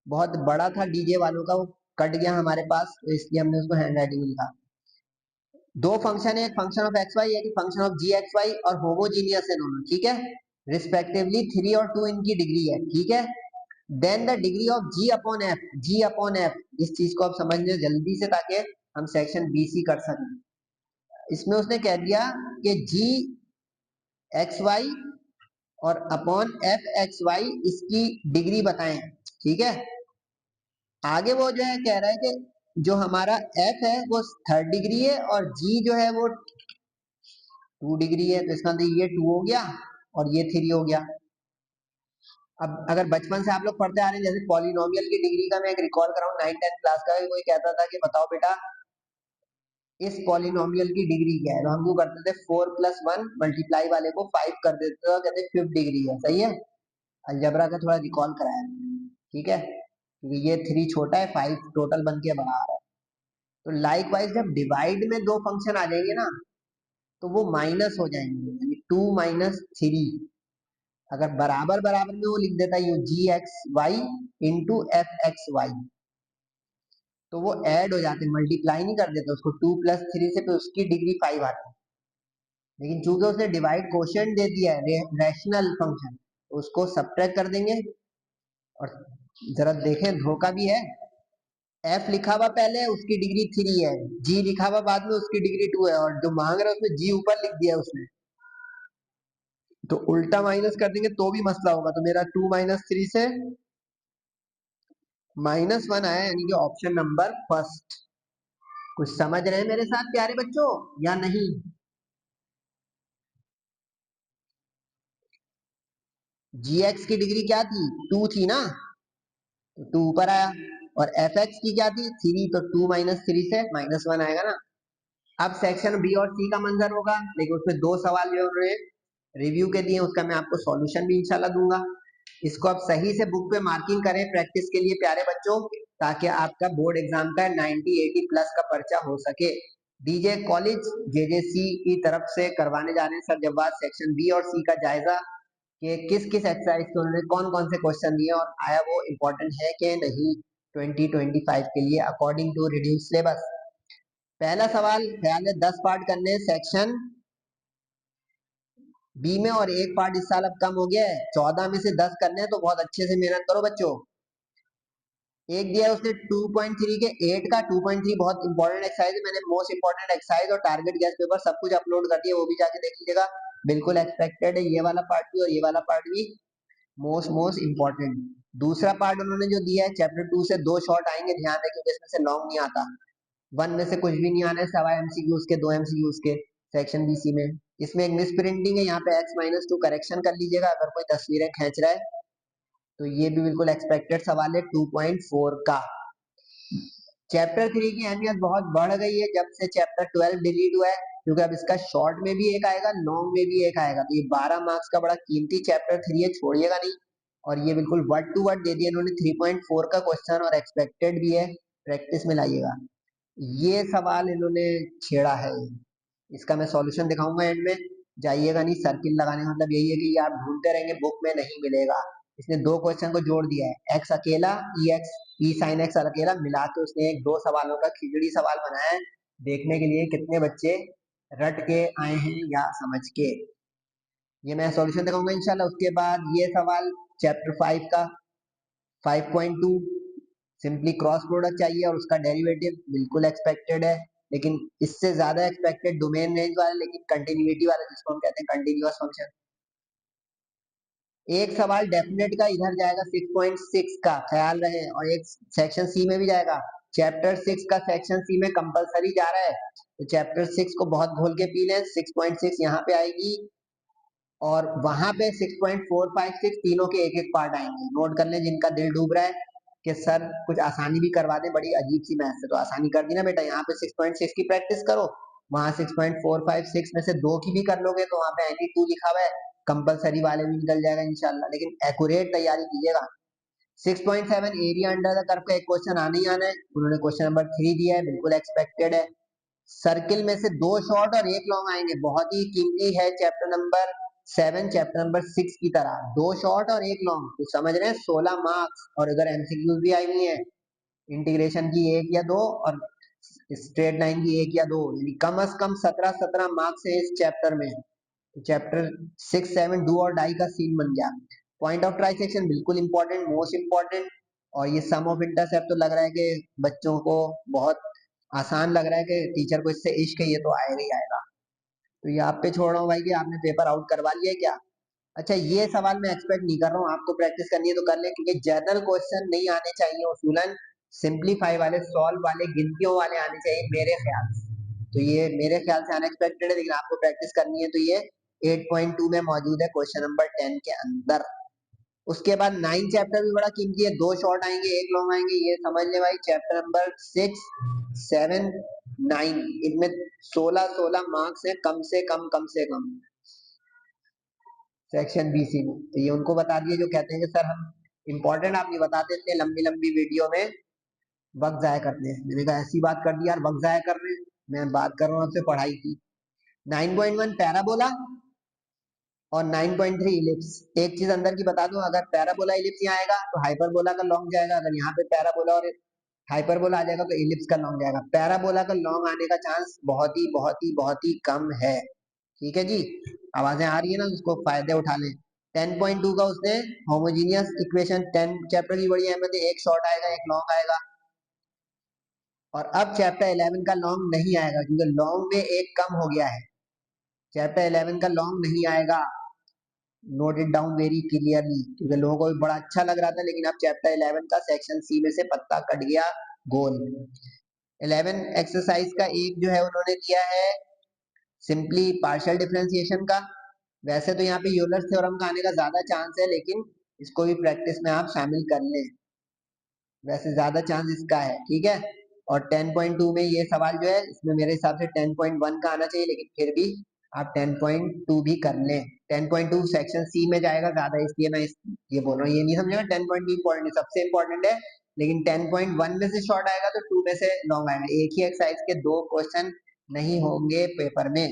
बहुत बड़ा था डीजे वालों का, वो कट गया हमारे पास, तो इसलिए हमने उसको हैंड राइटिंग में लिखा। दो फंक्शन है, एक फंक्शन ऑफ एक्स वाई, एक function of g x y, और होमोजीनियस है दोनों, ठीक है, रिस्पेक्टिवली 3 और 2 इनकी डिग्री है, ठीक है। Then the degree of g upon f, g upon f, इस चीज को आप समझ लें जल्दी से, ताकि हम सेक्शन बीसी कर सकें। इसमें उसने कह दिया कि जी एक्स वाई और अपॉन एफ एक्स वाई इसकी डिग्री बताएं, ठीक है। आगे वो जो है कह रहा है कि जो हमारा एफ है वो 3rd डिग्री है, और जी जो है वो 2 डिग्री है, तो इसका मतलब ये 2 हो गया और ये 3 हो गया। अब अगर बचपन से आप लोग पढ़ते आ रहे हैं, जैसे पॉलिनोमियल की डिग्री का मैं एक रिकॉल कराऊं 9th-10th क्लास का, कोई कहता था कि बताओ बेटा इस पॉलिनोमियल की डिग्री क्या है, तो हम वो करते थे 4 + 1 मल्टीप्लाई वाले को 5 कर देते थे, कहते 5th डिग्री है, सही है। अलजबरा का थोड़ा रिकॉल कराया, ठीक है, क्योंकि ये 3 छोटा है, 5 टोटल बन के बड़ा आ रहा है। तो लाइक वाइज जब डिवाइड में दो फंक्शन आ जाएंगे ना, तो वो माइनस हो जाएंगे, यानी 2 - 3। अगर बराबर बराबर में वो लिख देता है g x y into f x y, तो वो ऐड हो जाते हैं, मल्टीप्लाई नहीं कर देते उसको, 2 + 3 से, तो उसकी डिग्री 5 आती है। लेकिन चूंकि उसने डिवाइड क्वोशिएंट दे दिया है, रैशनल फंक्शन, तो उसको सब्ट्रैक्ट कर देंगे। और जरा देखें, धोखा भी है, एफ लिखा हुआ पहले उसकी डिग्री 3 है, जी लिखा हुआ बाद में उसकी डिग्री 2 है, और जो मांग रहा है उसमें जी ऊपर लिख दिया उसने, तो उल्टा माइनस कर देंगे तो भी मसला होगा। तो मेरा 2 - 3 से -1 आया, यानी कि ऑप्शन नंबर फर्स्ट। कुछ समझ रहे हैं मेरे साथ प्यारे बच्चों या नहीं? जी एक्स की डिग्री क्या थी, 2 थी ना, तो 2 ऊपर आया, और एफ एक्स की क्या थी, 3, तो 2 - 3 से -1 आएगा ना। अब सेक्शन बी और सी का मंजर होगा, लेकिन उसमें दो सवाल जो उन्होंने रिव्यू के दिए, उसका मैं आपको सॉल्यूशन भी इंशाल्लाह दूंगा। इसको आप सही से बुक पे मार्किंग करें प्रैक्टिस के लिए प्यारे बच्चों, ताकि आपका बोर्ड एग्जाम का 90-80 प्लस का पर्चा हो सके। डीजे कॉलेज जेजेसी की तरफ से करवाने जा रहे हैं सर जवाब सेक्शन बी और सी का जायजा, कि किस किस एक्सरसाइज के उन्होंने कौन कौन से क्वेश्चन दिए और आया वो इम्पोर्टेंट है कि नहीं 2025 के लिए अकॉर्डिंग टू रिड्यूस सिलेबस। पहला सवाल ख्याल है 10 पार्ट करने, सेक्शन बी में, और एक पार्ट इस साल अब कम हो गया है, 14 में से 10 करने हैं, तो बहुत अच्छे से मेहनत करो बच्चों। एक दिया है उसने 2.3 के 8 का। 2.3 बहुत इंपॉर्टेंट एक्सरसाइज है, मैंने मोस्ट इंपॉर्टेंट एक्सरसाइज और टारगेट गैस पेपर सब कुछ अपलोड कर दिया, वो भी जाके देख लीजिएगा। बिल्कुल एक्सपेक्टेड है, ये वाला पार्ट भी और ये वाला पार्ट भी मोस्ट मोस्ट इंपॉर्टेंट। दूसरा पार्ट उन्होंने जो दिया है चैप्टर 2 से 2 शॉर्ट आएंगे, ध्यान रखिए क्योंकि इसमें से लॉन्ग नहीं आता। 1 में से कुछ भी नहीं आना है, सवा एमसीक्यूज के, 2 एमसीक्यूज के सेक्शन बीसी में। इसमें एक मिस प्रिंटिंग है, यहाँ पे x-2 करेक्शन कर लीजिएगा अगर कोई तस्वीरें खींच रहा है तो। ये भी बिल्कुल एक्सपेक्टेड सवाल है 2.4 का। चैप्टर 3 की अहमियत बहुत बढ़ गई है जब से चैप्टर 12 डिलीट हुआ है, क्योंकि अब इसका शॉर्ट में भी एक आएगा, लॉन्ग में भी एक आएगा, तो ये 12 मार्क्स का बड़ा कीमती चैप्टर 3 है, छोड़िएगा नहीं। और ये बिल्कुल वर्ड टू वर्ड दे दिया इन्होंने 3.4 का क्वेश्चन, और एक्सपेक्टेड भी है, प्रैक्टिस में लाइएगा। ये सवाल इन्होंने छेड़ा है, इसका मैं सॉल्यूशन दिखाऊंगा एंड में, जाइएगा नहीं। सर्किल लगाने का मतलब यही है कि ये आप ढूंढते रहेंगे, बुक में नहीं मिलेगा। इसने दो क्वेश्चन को जोड़ दिया है, एक्स अकेला, ई एक्स, ई साइन एक्स अकेला मिला के उसने एक 2 सवालों का खिचड़ी सवाल बनाया है, देखने के लिए कितने बच्चे रट के आए हैं या समझ के। ये मैं सॉल्यूशन दिखाऊंगा इंशाल्लाह। उसके बाद ये सवाल चैप्टर 5 का 5.2, सिंपली क्रॉस प्रोडक्ट चाहिए और उसका डेरिवेटिव, बिल्कुल एक्सपेक्टेड है, लेकिन इससे ज्यादा एक्सपेक्टेड डोमेन रेंज वाला, लेकिन कंटिन्यूटी वाला, जिसको हम कहते हैं कंटिन्यूअस फंक्शन। एक सवाल डेफिनेट का इधर जाएगा 6.6 का, ख्याल रहे, और एक सेक्शन सी में भी जाएगा। चैप्टर 6 का सेक्शन सी में कंपलसरी जा रहा है, तो चैप्टर 6 को बहुत घोल के पी लें। 6.6 यहाँ पे आएगी, और वहां पे 6.4, 5, 6 तीनों के एक एक पार्ट आएंगे। नोट कर लें जिनका दिल डूब रहा है कि सर कुछ आसानी भी करवा दे, बड़ी अजीब सी मैथ है, तो आसानी कर दी ना बेटा, यहाँ पे 6.6 की प्रैक्टिस करो, वहां 6.4, 5, 6 में से 2 की भी कर लोगे तो वहां पे एनी 2 लिखा हुआ है, कंपलसरी वाले भी निकल जाएगा इंशाल्लाह, लेकिन एक्यूरेट तैयारी कीजिएगा। 6.7 एरिया अंडर द कर्व का एक क्वेश्चन आने ही आना है, उन्होंने क्वेश्चन नंबर 3 दिया है, बिल्कुल एक्सपेक्टेड है। सर्किल में से 2 शॉर्ट और एक लॉन्ग आएंगे, बहुत ही कीमती है चैप्टर नंबर 7 चैप्टर नंबर 6 की तरह, 2 शॉर्ट और एक लॉन्ग, तो समझ रहे हैं 16 मार्क्स। और अगर एमसीक्यूज भी आई हुई है, इंटीग्रेशन की 1 या 2 और स्ट्रेट लाइन की 1 या 2, यानी कम से कम 17 मार्क्स है इस चैप्टर में। तो चैप्टर 6, 7 डू और डाई का सीन बन गया। पॉइंट ऑफ ट्राइसेक्शन बिल्कुल इंपॉर्टेंट, मोस्ट इंपॉर्टेंट। और ये सम ऑफ इंटरसेप्ट तो लग रहा है कि बच्चों को बहुत आसान लग रहा है कि टीचर को इससे इश्क है, ये तो आएगा ही आएगा। तो ये आप पे छोड़ रहा हूँ भाई कि आपने पेपर आउट करवा लिया है क्या। अच्छा, ये सवाल मैं एक्सपेक्ट नहीं कर रहा हूँ, आपको प्रैक्टिस करनी है तो कर ले, क्योंकि जनरल क्वेश्चन नहीं आने चाहिए उसूलन, सिंप्लीफाई वाले, सॉल्व वाले, गिनतियों वाले आने चाहिए मेरे ख्याल से। तो ये मेरे ख्याल से अनएक्सपेक्टेड है, लेकिन आपको प्रैक्टिस करनी है, तो ये 8.2 में मौजूद है क्वेश्चन नंबर 10 के अंदर। उसके बाद 9 चैप्टर भी बड़ा कीमती है, 2 शॉर्ट आएंगे, एक लॉन्ग आएंगे, ये समझ ले भाई। चैप्टर नंबर 6, 7, 9, इनमें 16 मार्क्स है कम से कम, कम से कम, सेक्शन बीसी में। तो ये उनको बता दिए जो कहते हैं कि सर हम इंपॉर्टेंट आप नहीं बताते, इतने लंबी लंबी वीडियो में वक्त जाया करते हैं। मैंने कहा ऐसी बात कर दी यार, वक्त जाया कर रहे हैं, मैं बात कर रहा हूँ आपसे पढ़ाई की। 9.1 पैराबोला और 9.3 इलिप्स। एक चीज अंदर की बता दूं, अगर पैराबोला इलिप्स यहाँ आएगा तो हाइपरबोला का लॉन्ग जाएगा, अगर यहाँ पे पैराबोला और हाइपरबोला आ जाएगा तो इलिप्स का लॉन्ग जाएगा। पैराबोला का लॉन्ग आने का चांस बहुत ही बहुत ही बहुत ही कम है। ठीक है जी, आवाजें आ रही है ना, उसको फायदे उठा लें। 10.2 का उसने होमोजीनियस इक्वेशन, 10 चैप्टर की बड़ी अहमियत है, एक शॉर्ट आएगा एक लॉन्ग आएगा। और अब चैप्टर 11 का लॉन्ग नहीं आएगा, क्योंकि लॉन्ग में एक कम हो गया है, चैप्टर 11 का लॉन्ग नहीं आएगा। Note it down very clearly, क्योंकि लोगों को भी बड़ा अच्छा लग रहा था, लेकिन अब चैप्टर 11 का सेक्शन सी में से पत्ता कट गया गोल। 11 एक्सरसाइज का एक जो है उन्होंने दिया है सिंपली पार्शियल डिफरेंशिएशन का। वैसे तो यहाँ पे यूलर थ्योरम का आने का ज्यादा चांस है, लेकिन इसको भी प्रैक्टिस में आप शामिल कर लें, वैसे ज्यादा चांस इसका है। ठीक है, और 10.2 में ये सवाल जो है, इसमें मेरे हिसाब से 10.1 का आना चाहिए, लेकिन फिर भी आप 10.2 भी कर लें। 10.2 सेक्शन सी में जाएगा ज्यादा, इसलिए मैं ये बोल रहा हूँ, ये नहीं समझेगा 10.2 इंपॉर्टेंट है, सबसे इंपॉर्टेंट है, लेकिन 10.1 में से शॉर्ट आएगा तो 2 में से लॉन्ग आएगा। एक ही एक्सरसाइज के 2 क्वेश्चन नहीं होंगे पेपर में।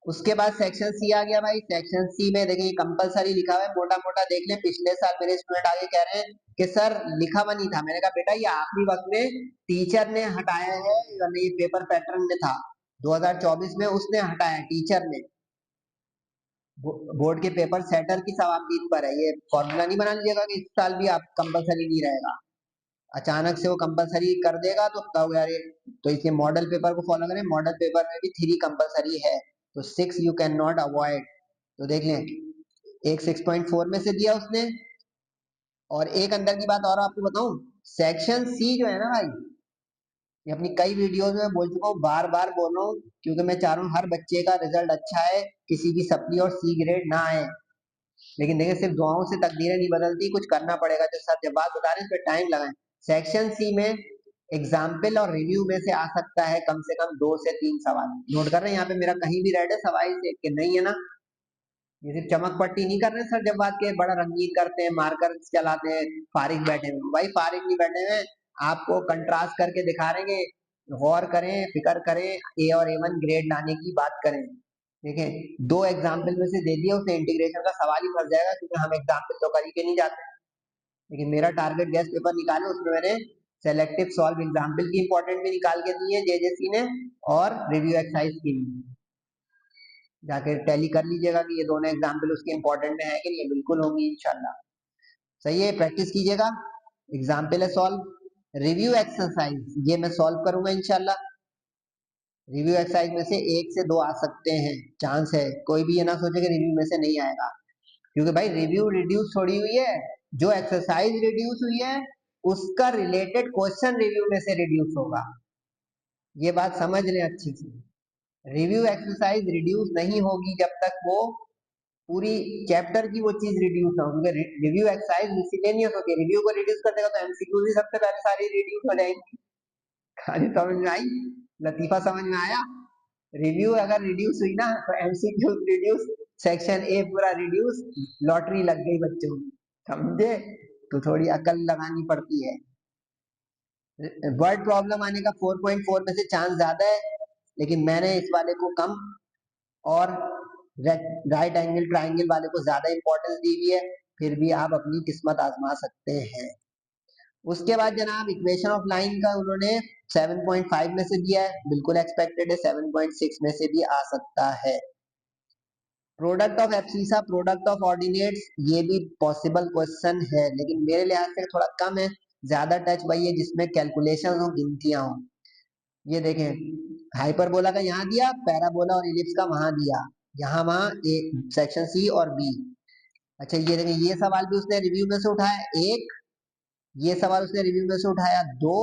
उसके बाद सेक्शन सी आ गया भाई। सेक्शन सी में देखिए कंपलसरी लिखा हुआ है, मोटा मोटा देख ले। पिछले साल मेरे स्टूडेंट आगे कह रहे हैं कि सर लिखा हुआ नहीं था, मैंने कहा बेटा ये आखिरी वक्त में टीचर ने हटाया है, वरना ये पेपर पैटर्न में था। 2024 में उसने हटाया, टीचर ने। बोर्ड के पेपर सेटर की सवाल पर है, ये फॉर्मूला नहीं बना लीजिएगा कि इस साल भी आप कंपलसरी नहीं रहेगा, अचानक से वो कंपलसरी कर देगा तो कहोगे यार तो इसलिए मॉडल पेपर को फॉलो करें। मॉडल पेपर में भी 3 कंपलसरी है, तो 6 यू कैन नॉट अवॉइड। तो देख लें, एक 6.4 में से दिया उसने। और एक अंदर की बात और आपको बताऊं, सेक्शन सी जो है ना भाई, ये अपनी कई वीडियोस में बोल चुका हूँ, बार बार बोल रहा हूँ, क्योंकि मैं चाह रहा हूँ हर बच्चे का रिजल्ट अच्छा है, किसी की सप्ली और सी ग्रेड ना आए। लेकिन देखिए, सिर्फ दुआओं से तकदीरें नहीं बदलती, कुछ करना पड़ेगा। जो सर जब बात बता रहे हैं इस पर टाइम लगाएं। सेक्शन सी में एग्जाम्पल और रिव्यू में से आ सकता है कम से कम 2 से 3 सवाल। नोट कर रहे हैं यहाँ पे, मेरा कहीं भी रेड है सवाल से कि नहीं है ना? ये सिर्फ चमक पट्टी नहीं कर रहे सर, जब बात के बड़ा रंगीन करते हैं, मार्कर चलाते हैं, फारिग बैठे हुए। भाई फारिग नहीं बैठे हुए, आपको कंट्रास्ट करके दिखा रहे हैं। गौर करें, फिक्र करें, ए और A1 ग्रेड लाने की बात करें। देखें, 2 एग्जाम्पल में से दे दिया उसने, इंटीग्रेशन का सवाल ही फंस जाएगा, क्योंकि हम एग्जाम्पल तो कर ही के नहीं जाते। लेकिन मेरा टारगेट गैस पेपर निकाले, उसमें मैंने सेलेक्टिव सॉल्व एग्जाम्पल की इंपॉर्टेंट भी निकाल के दी है जेजेसी ने, और रिव्यू एक्सरसाइज की भी। जाके टैली कर लीजिएगा कि ये दोनों एग्जाम्पल उसके इंपॉर्टेंट में है कि नहीं, बिल्कुल होंगी इंशाल्लाह। सही है, प्रैक्टिस कीजिएगा। एग्जाम्पल है सॉल्व। रिव्यू एक्सरसाइज ये मैं सॉल्व करूंगा इंशाल्लाह। रिव्यू एक्सरसाइज में से 1 से 2 आ सकते हैं, चांस है। कोई भी ये ना सोचे कि रिव्यू में से नहीं आएगा, क्योंकि भाई रिव्यू रिड्यूस थोड़ी हुई है, जो एक्सरसाइज रिड्यूस हुई है उसका रिलेटेड क्वेश्चन रिव्यू में से रिड्यूस होगा। ये बात समझ लें अच्छी से। रिव्यू एक्सरसाइज रिड्यूस नहीं होगी जब तक वो पूरी चैप्टर की वो चीज रिड्यूस ना हो, क्योंकि रिव्यू एक्सरसाइज मिसलेनियस होती है। रिव्यू को रिड्यूस कर देगा तो एमसीक्यू भी सबसे पहले सारी रिड्यूस हो जाएंगी। खाली समझ में आई? लतीफा समझ में आया? रिव्यू अगर रिड्यूस हुई ना तो एमसीक्यू रिड्यूस, सेक्शन ए पूरा रिड्यूस, लॉटरी लग गई बच्चों की। समझे? तो थोड़ी अकल लगानी पड़ती है। वर्ड प्रॉब्लम आने का 4.4 में से चांस ज्यादा है, लेकिन मैंने इस वाले को कम और राइट एंगल ट्राइंगल वाले को ज्यादा इंपॉर्टेंस दी हुई है। फिर भी आप अपनी किस्मत आजमा सकते हैं। उसके बाद जनाब इक्वेशन ऑफ लाइन का उन्होंने 7.5 में से दिया है, बिल्कुल एक्सपेक्टेड है। 7.6 में से भी आ सकता है। Product of abscissa, product of ordinates, ये भी पॉसिबल क्वेश्चन है, लेकिन मेरे लिहाज से थोड़ा कम है। ज्यादा टच वही है जिसमें कैलकुलेशन हो, गिनतियां हो। ये देखें, हाइपरबोला का यहाँ दिया, पैराबोला और इलिप्स का वहां दिया, यहाँ वहां सेक्शन सी और बी। अच्छा ये देखें, ये सवाल भी उसने रिव्यू में से उठाया 1, ये सवाल उसने रिव्यू में से उठाया 2।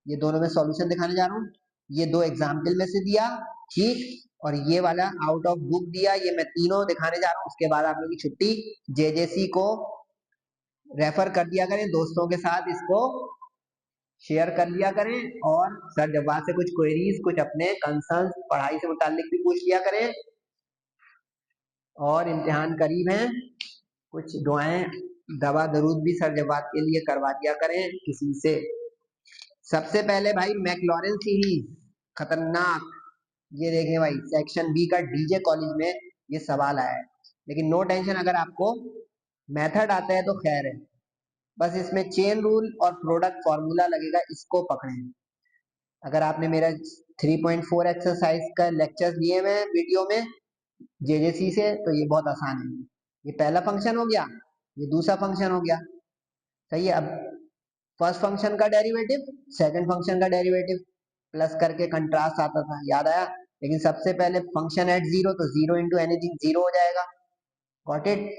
ये दोनों में सॉल्यूशन दिखाने जा रहा हूँ। ये 2 एग्जाम्पल में से दिया, ठीक। और ये वाला आउट ऑफ बुक दिया, ये मैं तीनों दिखाने जा रहा हूँ। उसके बाद आप लोग की छुट्टी। जेजेसी को रेफर कर दिया करें दोस्तों के साथ, इसको शेयर कर लिया करें। और सर जब वहां से कुछ क्वेरीज, कुछ अपने कंसर्न पढ़ाई से मुतालिक भी पूछ लिया करें। और इम्तिहान करीब हैं, कुछ दुआएं दवा दरूद भी सर जवाब के लिए करवा दिया करें किसी से। सबसे पहले भाई मैक्लॉरेन सीरीज खतरनाक। ये देखें भाई, सेक्शन बी का डीजे कॉलेज में ये सवाल आया है, लेकिन नो टेंशन, अगर आपको मेथड आता है तो खैर है। बस इसमें चेन रूल और प्रोडक्ट फॉर्मूला लगेगा, इसको पकड़ें। अगर आपने मेरा 3.4 एक्सरसाइज का लेक्चर लिए हुए वीडियो में जेजेसी से, तो ये बहुत आसान है। ये पहला फंक्शन हो गया, ये दूसरा फंक्शन हो गया। सही है। अब फर्स्ट फंक्शन का डेरिवेटिव, सेकंड फंक्शन का डेरिवेटिव, प्लस करके कंट्रास्ट आता था, याद आया? लेकिन सबसे पहले फंक्शन एट जीरो, तो जीरो इंटू एनीथिंग जीरो हो जाएगा। Got it?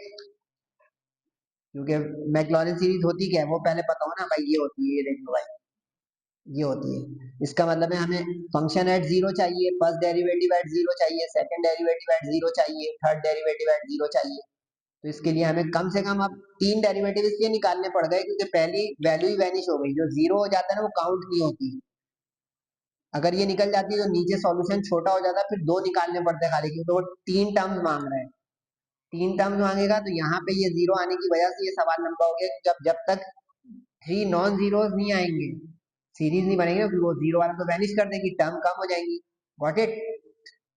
क्योंकि मैक्लॉरिन सीरीज होती क्या है वो पहले पता हो ना भाई। ये होती है, ये देखो भाई, ये होती है। इसका मतलब है हमें फंक्शन एट जीरो चाहिए, फर्स्ट डेरिवेटिव एट जीरो चाहिए, सेकंड डेरिवेटिव एट जीरो चाहिए, थर्ड डेरिवेटिव एट जीरो चाहिए। तो इसके लिए हमें कम से कम अब 3 डेरिवेटिव इसलिए निकालने पड़ गए, क्योंकि पहली वैल्यू ही वैनिश हो गई। जो जीरो हो जाता है ना वो काउंट नहीं होती। अगर ये निकल जाती है तो नीचे सॉल्यूशन छोटा हो जाता है, फिर 2 निकालने पड़ते हैं खाली, क्योंकि वो 3 टर्म्स मांग रहे हैं। 3 टर्म्स मांगेगा तो यहाँ पे ये जीरो आने की वजह से ये सवाल लंबा हो गया। जब तक 3 नॉन जीरोस नहीं आएंगे सीरीज नहीं बनेगी, क्योंकि वो जीरो वाला तो वैनिश कर देगी, टर्म कम हो जाएंगी। Got it?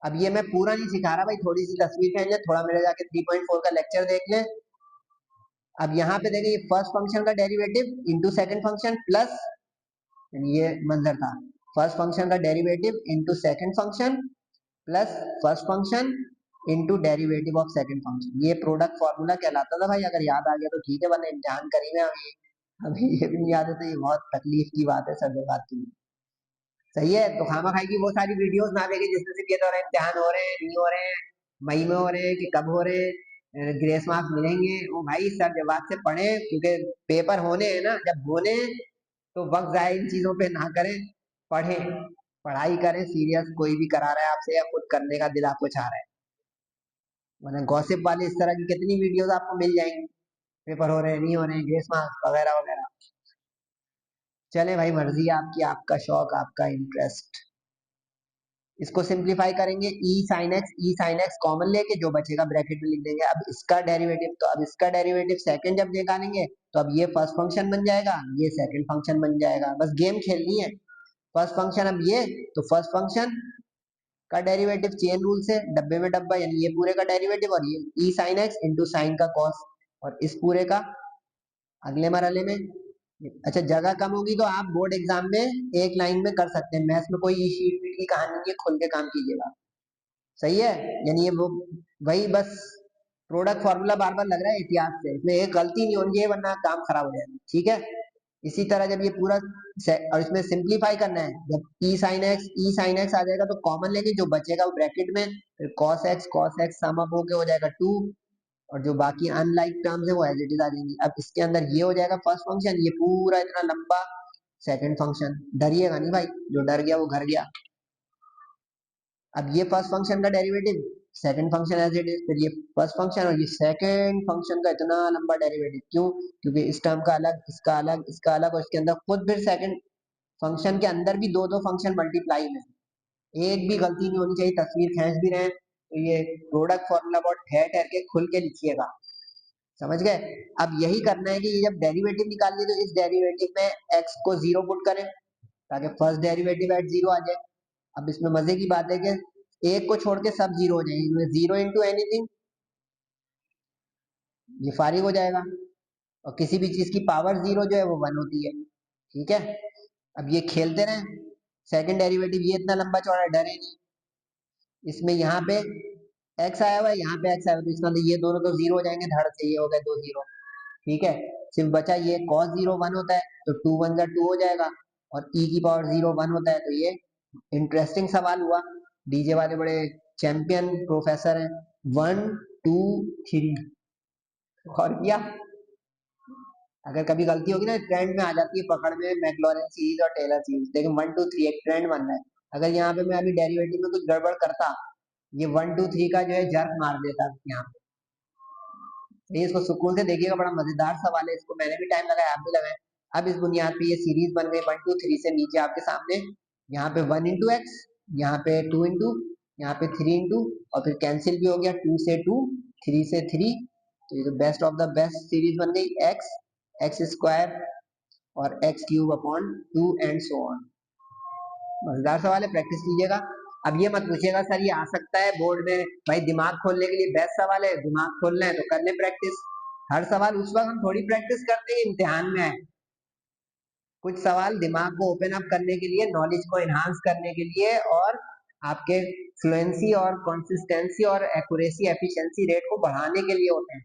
अब ये मैं पूरा नहीं सिखा रहा भाई, थोड़ी सी तस्वीर खींच ले, थोड़ा मेरे जाके 3.4 का लेक्चर देख ले। अब यहाँ पे देखिए, ये फर्स्ट फंक्शन का derivative into second function plus, ये मंजर था, फर्स्ट फंक्शन का derivative into second function plus first function into derivative of second function, ये प्रोडक्ट फॉर्मूला कहलाता था भाई। अगर याद आ गया तो ठीक है, वरना इम्तिहान करीब है अभी ये भी नहीं याद है तो ये बहुत तकलीफ की बात है सर बात की। सही है, तो खामा खाई की वो सारी वीडियोस ना देखे जिसमें सिर्फ ये तो रहे इम्तिहान हो रहे हैं नहीं हो रहे हैं, मई में हो रहे हैं कि कब हो रहे हैं, ग्रेस मार्क्स मिलेंगे, वो भाई सब जवाब से पढ़े क्योंकि पेपर होने हैं ना, जब होने तो वक्त जाए इन चीजों पे ना करें, पढ़े, पढ़ाई करें सीरियस, कोई भी करा रहा है आपसे या खुद करने का दिल आपको चाह रहा है, वरना गॉसिप वाले इस तरह की कितनी वीडियोस आपको मिल जाएंगी, पेपर हो रहे हैं नहीं हो रहे हैं, ग्रेस मार्क्स वगैरह वगैरह। चले भाई, मर्जी है आपकी, आपका शौक आपका इंटरेस्ट। इसको सिंप्लीफाई करेंगे, ई साइन एक्स कॉमन लेके जो बचेगा ब्रैकेट में लिख देंगे। अब इसका डेरिवेटिव, तो अब इसका डेरिवेटिव सेकंड जब निकालेंगे तो अब ये फर्स्ट फंक्शन बन जाएगा, ये सेकंड फंक्शन बन जाएगा, बस गेम खेलनी है। फर्स्ट फंक्शन अब ये, तो फर्स्ट फंक्शन का डेरिवेटिव चेन रूल से डब्बे में डब्बा, यानी ये पूरे का डेरिवेटिव और ये ई साइन एक्स इंटू साइन का कॉस, और इस पूरे का अगले मरहले में। अच्छा, जगह कम होगी तो आप बोर्ड एग्जाम में एक लाइन में कर सकते हैं, मैथ्स में कोई शीट वीट की कहानी नहीं है, खुल के काम कीजिएगा। सही है, यानी ये वो वही बस प्रोडक्ट फार्मूला बार बार लग रहा है इतिहास से, इसमें एक गलती नहीं होनी चाहिए वरना काम खराब हो जाएगा। ठीक है, इसी तरह जब ये पूरा और इसमें सिंप्लीफाई करना है, जब ई साइन एक्स आ जाएगा तो कॉमन लेंगे, जो बचेगा वो ब्रैकेट में, फिर कॉस एक्स सम अप होके हो जाएगा 2, और जो बाकी अनलाइक टर्म्स है वो एज इट इज आ जाएंगी। अब इसके अंदर ये हो जाएगा फर्स्ट फंक्शन, ये पूरा इतना लंबा सेकंड फंक्शन, डरिएगा नहीं भाई, जो डर गया वो घर गया। अब ये फर्स्ट फंक्शन का derivative, second function as it is, फिर ये फर्स्ट फंक्शन और ये सेकंड फंक्शन का इतना लंबा डेरिवेटिव, क्यों? क्योंकि इस टर्म का अलग, इसका अलग, इसका अलग, और इसके अंदर खुद फिर सेकंड फंक्शन के अंदर भी दो दो फंक्शन मल्टीप्लाई में, एक भी गलती नहीं होनी चाहिए, तस्वीर खींच भी रहे हैं तो ये प्रोडक्ट फॉर्मूला बहुत ठहर ठहर के खुल के लिखिएगा, समझ गए? अब यही करना है कि ये जब डेरिवेटिव निकालिए तो इस डेरिवेटिव में एक्स को जीरो पुट करें ताकि फर्स्ट डेरिवेटिव एट जीरो आ जाए। अब इसमें मजे की बात है कि एक को छोड़ के सब जीरो हो जाएंगे, जीरो इंटू एनीथिंग ये फारिग हो जाएगा, और किसी भी चीज की पावर जीरो जो है वो वन होती है। ठीक है, अब ये खेलते रहे, सेकंड डेरिवेटिव ये इतना लंबा चौड़ा डरे नहीं, इसमें यहाँ पे एक्स आया हुआ है, यहाँ पे एक्स आया हुआ है, तो इसका मतलब ये दोनों तो जीरो हो जाएंगे, धड़ से ये हो गए दो जीरो। ठीक है, सिर्फ बचा ये कॉस जीरो वन होता है तो टू वन जा टू हो जाएगा, और ई की पावर जीरो वन होता है तो ये इंटरेस्टिंग सवाल हुआ, डीजे वाले बड़े चैंपियन प्रोफेसर हैं। 1 2 3 और किया, अगर कभी गलती होगी ना ट्रेंड में आ जाती है पकड़ में, मैक्लॉरेन सीरीज और टेलर सीरीज, लेकिन 1 2 3 एक ट्रेंड बन रहा है। अगर यहाँ पे मैं अभी डेरिवेटिव में कुछ गड़बड़ करता, ये 1 2 3 का जो है जर्क मार देता यहाँ पे। ये इसको सुकून से देखिएगा, बड़ा मजेदार सवाल है, इसको मैंने भी टाइम लगाया, आप भी लगाए। अब इस बुनियाद पे ये सीरीज बन गई 1 2 3 से नीचे आपके सामने, यहाँ पे 1 इंटू एक्स, यहाँ पे 2 इंटू, यहाँ पे 3 इंटू, और फिर कैंसिल भी हो गया, 2 से 2, 3 से 3, तो ये तो best of the best series बन गई, एक्स एक्स स्क्वायर और x cube upon 2 and so on. मजेदार सवाल है, प्रैक्टिस कीजिएगा। अब ये मत पूछिएगा सर ये आ सकता है बोर्ड में, भाई दिमाग खोलने के लिए बेस्ट सवाल है, दिमाग खोलना है तो कर ले प्रैक्टिस। हर सवाल उस वक्त हम थोड़ी प्रैक्टिस करते हैं इम्तिहान में है, कुछ सवाल दिमाग को ओपन अप करने के लिए, नॉलेज को एनहांस करने के लिए, और आपके फ्लुएंसी और कंसिस्टेंसी और एक्यूरेसी एफिशिएंसी रेट को बढ़ाने के लिए होते हैं।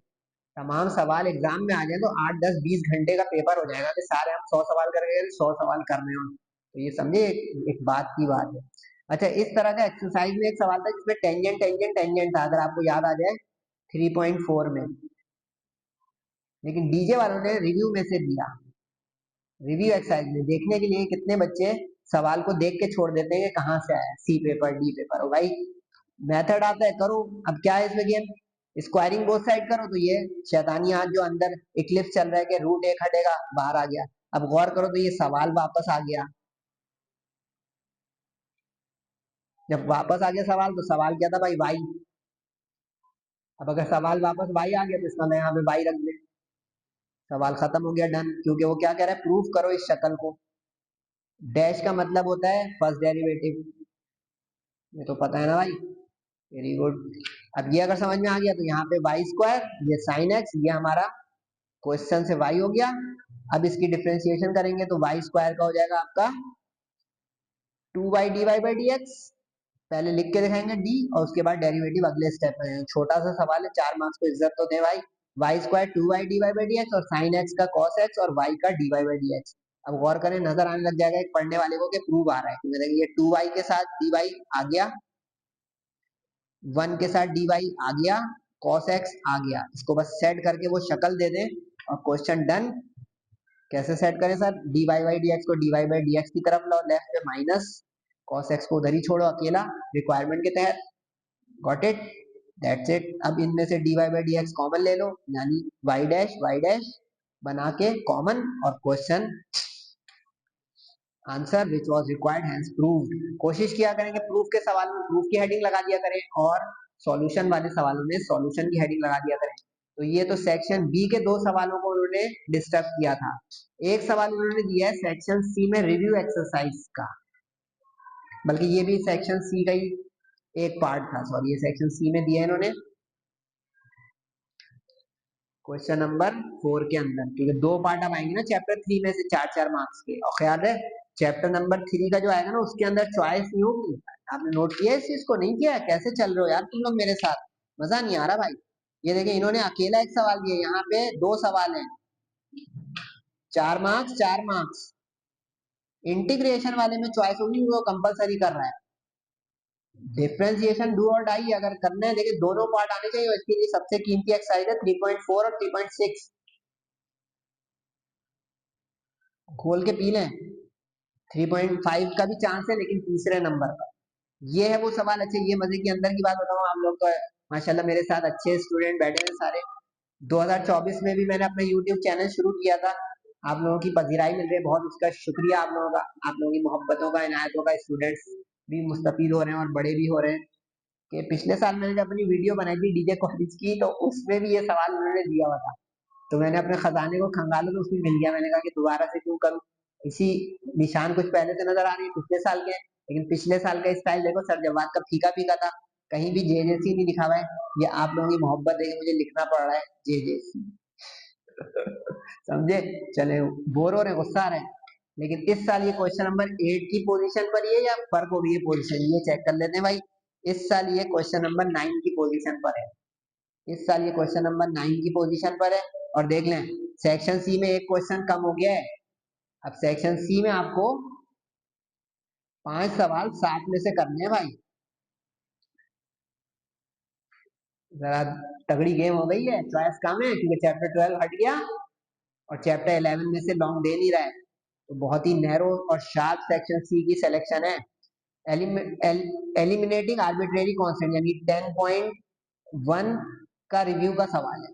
तमाम सवाल एग्जाम में आ जाए तो 8 10 20 घंटे का पेपर हो जाएगा कि सारे हम 100 सवाल करेंगे, 100 सवाल कर रहे हो, तो ये समझे एक बात की बात है। अच्छा, इस तरह का एक्सरसाइज में एक सवाल था जिसमें टेंजेंट टेंजेंट टेंजेंट था, अगर आपको याद आ जाए 3.4 में, लेकिन डीजे वालों ने रिव्यू में से दिया, रिव्यू एक्सरसाइज में देखने के लिए कितने बच्चे सवाल को देख के छोड़ देते हैं कि कहाँ से आया, सी पेपर डी पेपर, भाई मेथड आता है करो। अब क्या है इसमें गेम, स्क्वायरिंग बोथ साइड करो तो ये शैतानी हाथ जो अंदर इक्लिप्स चल रहा है कि रूट एक हटेगा बाहर आ गया, अब गौर करो तो ये सवाल वापस आ गया, जब वापस आ गया सवाल तो सवाल क्या था भाई, वाई। अब अगर सवाल वापस वाई आ गया तो इसका मैं यहाँ पे वाई रख दे, सवाल खत्म हो गया, डन। क्योंकि वो क्या कह रहा है, प्रूफ करो इस शक्ल को, डैश का मतलब होता है फर्स्ट डेरिवेटिव, ये तो पता है ना भाई, वेरी गुड। अब ये अगर समझ में आ गया तो यहाँ पे वाई स्क्वायर, ये साइन एक्स, ये हमारा क्वेश्चन से वाई हो गया। अब इसकी डिफ्रेंसिएशन करेंगे तो वाई स्क्वायर का हो जाएगा आपका 2y/dx पहले लिख के दिखाएंगे डी और उसके बाद डेरिवेटिव अगले स्टेप में। छोटा सा सवाल है, 4 मार्क्स को इज्जत तो दे भाई। y² 2y/dx और sin x का cos x और y का dy/dx। अब गौर करें, नजर आने लग जाएगा एक पढ़ने वाले को कि प्रूव आ रहा है, क्योंकि देखिए ये 2y के साथ dy आ गया, 1 के साथ dy आ गया, cos x आ गया। इसको बस सेट करके वो शक्ल दे दें और क्वेश्चन डन। कैसे सेट करें सर? dy/dx को dy/dx की तरफ लाओ, लेफ्ट में माइनस, cos x को उधर ही छोड़ो अकेला रिक्वायरमेंट के तहत। Got it, that's it. अब इनमें से dy/dx कॉमन ले लो, यानी y' बना के कॉमन, और question answer which was required hence proved. कोशिश किया करें कि प्रूफ के सवाल में प्रूफ की हेडिंग लगा दिया करें और सॉल्यूशन वाले सवालों में सॉल्यूशन की हेडिंग लगा दिया करें। तो ये तो सेक्शन बी के 2 सवालों को उन्होंने डिस्टर्ब किया था। एक सवाल उन्होंने दिया है सेक्शन सी में रिव्यू एक्सरसाइज का, बल्कि ये भी सेक्शन सी का ही एक पार्ट था। सॉरी, ये सेक्शन सी में दिया है इन्होंने क्वेश्चन नंबर 4 के अंदर, क्योंकि 2 पार्ट अब आएंगे ना चैप्टर 3 में से 4-4 मार्क्स के। और ख्याल है चैप्टर नंबर 3 का जो आएगा ना, उसके अंदर चॉइस नहीं होगी। आपने नोट किया इस चीज को? नहीं किया? कैसे चल रहे हो यार तुम लोग मेरे साथ? मजा नहीं आ रहा भाई। ये देखिए, इन्होंने अकेला एक सवाल दिया, यहाँ पे 2 सवाल हैं, 4 मार्क्स 4 मार्क्स। इंटीग्रेशन वाले में चॉइस होगी, वो कंपलसरी कर रहा है। डिफरेंशिएशन डू और डाई अगर करना है, देखिए दोनों पार्ट आने चाहिए। इसके लिए सबसे कीमती एक्सरसाइज है 3.4 और 3.6। खोल के पी लें। 3.5 का भी चांस है, लेकिन तीसरे नंबर का। ये है वो सवाल। अच्छा, ये मजे की अंदर की बात बताऊं, आप लोग तो माशाल्लाह मेरे साथ अच्छे स्टूडेंट बैठे हैं सारे। 2024 में भी मैंने अपना यूट्यूब चैनल शुरू किया था। आप लोगों की पजीराई मिल रही है, बहुत उसका शुक्रिया आप लोगों का। आप लोगों की मोहब्बतों का, इनायतों का स्टूडेंट्स भी मुस्तफीद हो रहे हैं और बड़े भी हो रहे हैं। कि पिछले साल मैंने जब अपनी वीडियो बनाई थी डीजे कॉलेज की, तो उसमें भी ये सवाल उन्होंने दिया हुआ था। तो मैंने अपने खजाने को खंगाला तो उसमें मिल गया। मैंने कहा कि दोबारा से क्यों करूं। इसी निशान कुछ पहले से नजर आ रही है पिछले साल के, लेकिन पिछले साल का स्टाइल देखो सर जवाब का फीका फीका था, कहीं भी जेजेसी नहीं लिखा हुआ है। ये आप लोगों की मोहब्बत है कि मुझे लिखना पड़ रहा है जेजेसी। समझे? चले, बोर हो रहे, गुस्सा आ रहे हैं। लेकिन इस साल ये क्वेश्चन नंबर 8 की पोजीशन पर ही है या फर्क हो गई है पोजीशन, ये चेक कर लेते हैं भाई। इस साल ये क्वेश्चन नंबर 9 की पोजीशन पर है। इस साल ये क्वेश्चन नंबर 9 की पोजीशन पर है। और देख लें, सेक्शन सी में एक क्वेश्चन कम हो गया है। अब सेक्शन सी में आपको 5 सवाल 7 में से करने हैं भाई। जरा तगड़ी गेम हो गई है। चॉइस कम है क्योंकि चैप्टर 12 हट गया और चैप्टर 11 में से लॉन्ग दे नहीं रहा है, तो बहुत ही नैरो और शार्प सेक्शन सी की सिलेक्शन है। एलिमिनेटिंग आर्बिट्रेरी कांस्टेंट, यानी 10.1 का रिव्यू का सवाल है।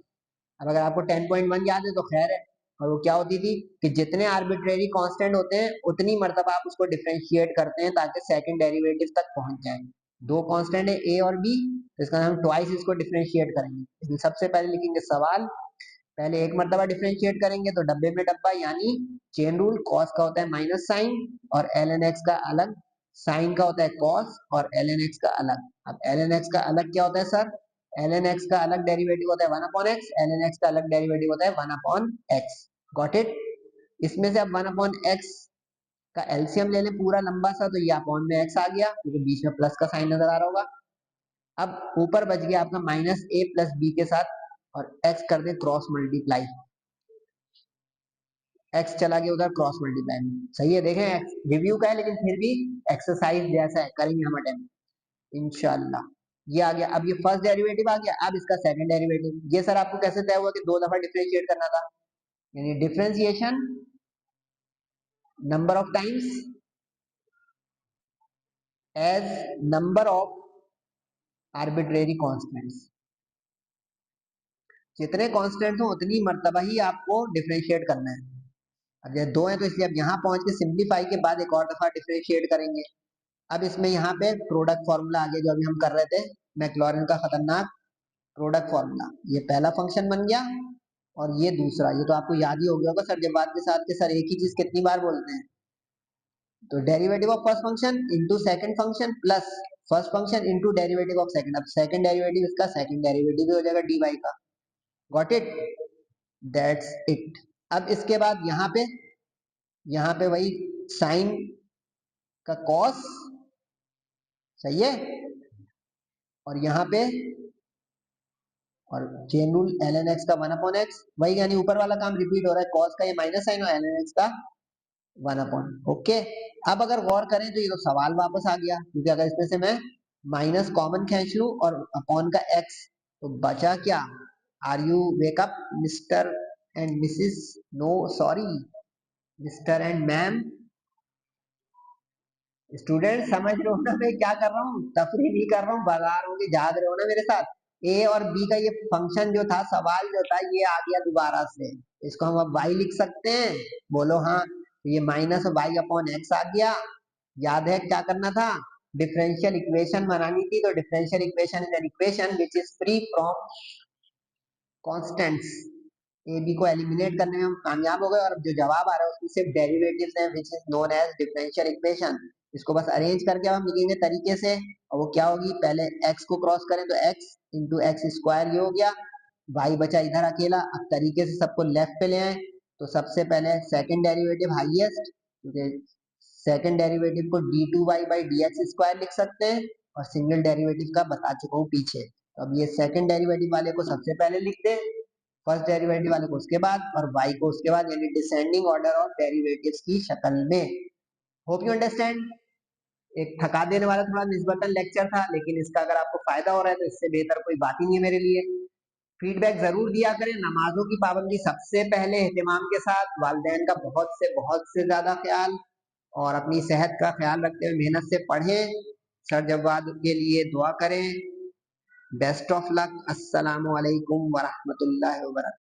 अब अगर आपको 10.1 याद है तो खैर है। और वो क्या होती थी कि जितने आर्बिट्रेरी कांस्टेंट होते हैं उतनी मर्तबा आप उसको डिफरेंशिएट करते हैं ताकि सेकंड डेरिवेटिव तक पहुंच जाए। 2 कांस्टेंट है ए और बी, तो इसका हम ट्वाइस इसको डिफरेंशिएट करेंगे। लेकिन सबसे पहले लिखेंगे सवाल, पहले एक मर्तबा डिफरेंशिएट करेंगे तो डब्बे में डब्बा, यानी चेन रूल। कॉस का होता है माइनस साइन और एल एन एक्स का अलग, साइन का होता है कॉस और एल एन एक्स का अलग। अब एल एन एक्स का अलग क्या होता है सर? एल एन एक्स का अलग डेरिवेटिव होता है 1/x, एल एन एक्स का अलग डेरिवेटिव होता है 1/x। Got it? इसमें से अब 1/x का एलसीएम ले लें पूरा लंबा सा, तो ये अपॉन में x आ गया, क्योंकि बीच में प्लस का साइन नजर आ रहा होगा। अब ऊपर बच गया आपका माइनस a प्लस बी के साथ, और x कर दे क्रॉस मल्टीप्लाई। x चला गया उधर क्रॉस मल्टीप्लाई में। सही है? देखें x रिव्यू का है लेकिन फिर भी एक्सरसाइज जैसा है, करेंगे हम अटेम्प्ट इंशाल्लाह। ये आ गया। अब ये फर्स्ट डेरिवेटिव आ गया, अब इसका सेकंड डेरिवेटिव। ये सर आपको कैसे तय हुआ कि 2 दफा डिफरेंशिएट करना था? यानी differentiation number of times as number of arbitrary constants. जितने कांस्टेंट्स हो उतनी मर्तबा ही आपको डिफरेंशिएट करना है। अब जैसे 2 है तो इसलिए अब यहाँ पहुंच के सिंप्लीफाई के बाद एक और दफा डिफरेंशिएट करेंगे। अब इसमें यहाँ पे प्रोडक्ट फॉर्मूला आगे जो अभी हम कर रहे थे, मैक्लॉरिन का खतरनाक प्रोडक्ट फॉर्मूला, ये पहला फंक्शन बन गया और ये दूसरा। ये तो आपको याद ही हो गया होगा सर, जब बात के साथ के सर एक ही चीज कितनी बार बोलते हैं। तो derivative of first function into second function plus first function into derivative of second. अब सेकंड डेरिवेटिव इसका सेकंड डेरिवेटिव भी हो जाएगा dy का। Got it? That's it. अब इसके बाद यहाँ पे वही साइन का कॉस, सही है, और यहाँ पे और चेन रूल ln x का 1/x, वही यानी ऊपर वाला काम रिपीट हो रहा है, कॉस का ये माइनस साइन और ln x का 1/, ओके। अब अगर गौर करें तो ये तो सवाल वापस आ गया, क्योंकि अगर इसमें से मैं माइनस कॉमन खींच लूं और अपॉन का x, तो बचा क्या, are you wake up mister and Mrs, no sorry, mister and ma'am. Student समझ रहे हो ना मैं क्या कर रहा हूँ, तफरी नहीं कर रहा हूँ, बता रहा हूँ कि जाग रहे हो ना मेरे साथ। ए और बी का ये फंक्शन जो था, सवाल जो था, ये आ गया दोबारा से, इसको हम अब y लिख सकते हैं, बोलो हाँ। ये माइनस वाई अपॉन एक्स आ गया। याद है क्या करना था, डिफरेंशियल इक्वेशन बनानी थी, तो differential equation is an equation which is free from constants. A b को एलिमिनेट करने में हम कामयाब हो गए, और जो जवाब आ रहा है उसमें सिर्फ डेरिवेटिव्स हैं, which is known as differential equation. इसको बस अरेंज करके हम लिखेंगे तरीके से, और वो क्या होगी, पहले x को क्रॉस करें तो x इंटू एक्स स्क्वायर ये हो गया, y बचा इधर अकेला। अब तरीके से सबको लेफ्ट पे ले आए, तो सबसे पहले सेकंड डेरिवेटिव हाईएस्ट, क्योंकि सेकंड डेरिवेटिव को d2y by d x square लिख सकते हैं, और सिंगल डेरिवेटिव का बता चुका हूँ पीछे। तो अब ये सेकंड डेरिवेटिव वाले को सबसे पहले लिख दे, फर्स्ट डेरिवेटिव वाले को उसके बाद, और y को उसके बाद, यानी डिसेंडिंग ऑर्डर ऑफ डेरिवेटिव्स की शक्ल में। Hope you understand. एक थका देने वाला थोड़ा निस्बतन लेक्चर था, लेकिन इसका अगर आपको फायदा हो रहा है तो इससे बेहतर कोई बात ही नहीं है मेरे लिए। फीडबैक जरूर दिया करें। नमाजों की पाबंदी सबसे पहले एहतिमाम के साथ, वालिदैन का बहुत से ज्यादा ख्याल, और अपनी सेहत का ख्याल रखते हुए मेहनत से पढ़ें। सर जवाब के लिए दुआ करें। Best of luck. अस्सलामु अलैकुम वरहमतुल्लाहि वबरकातुहू।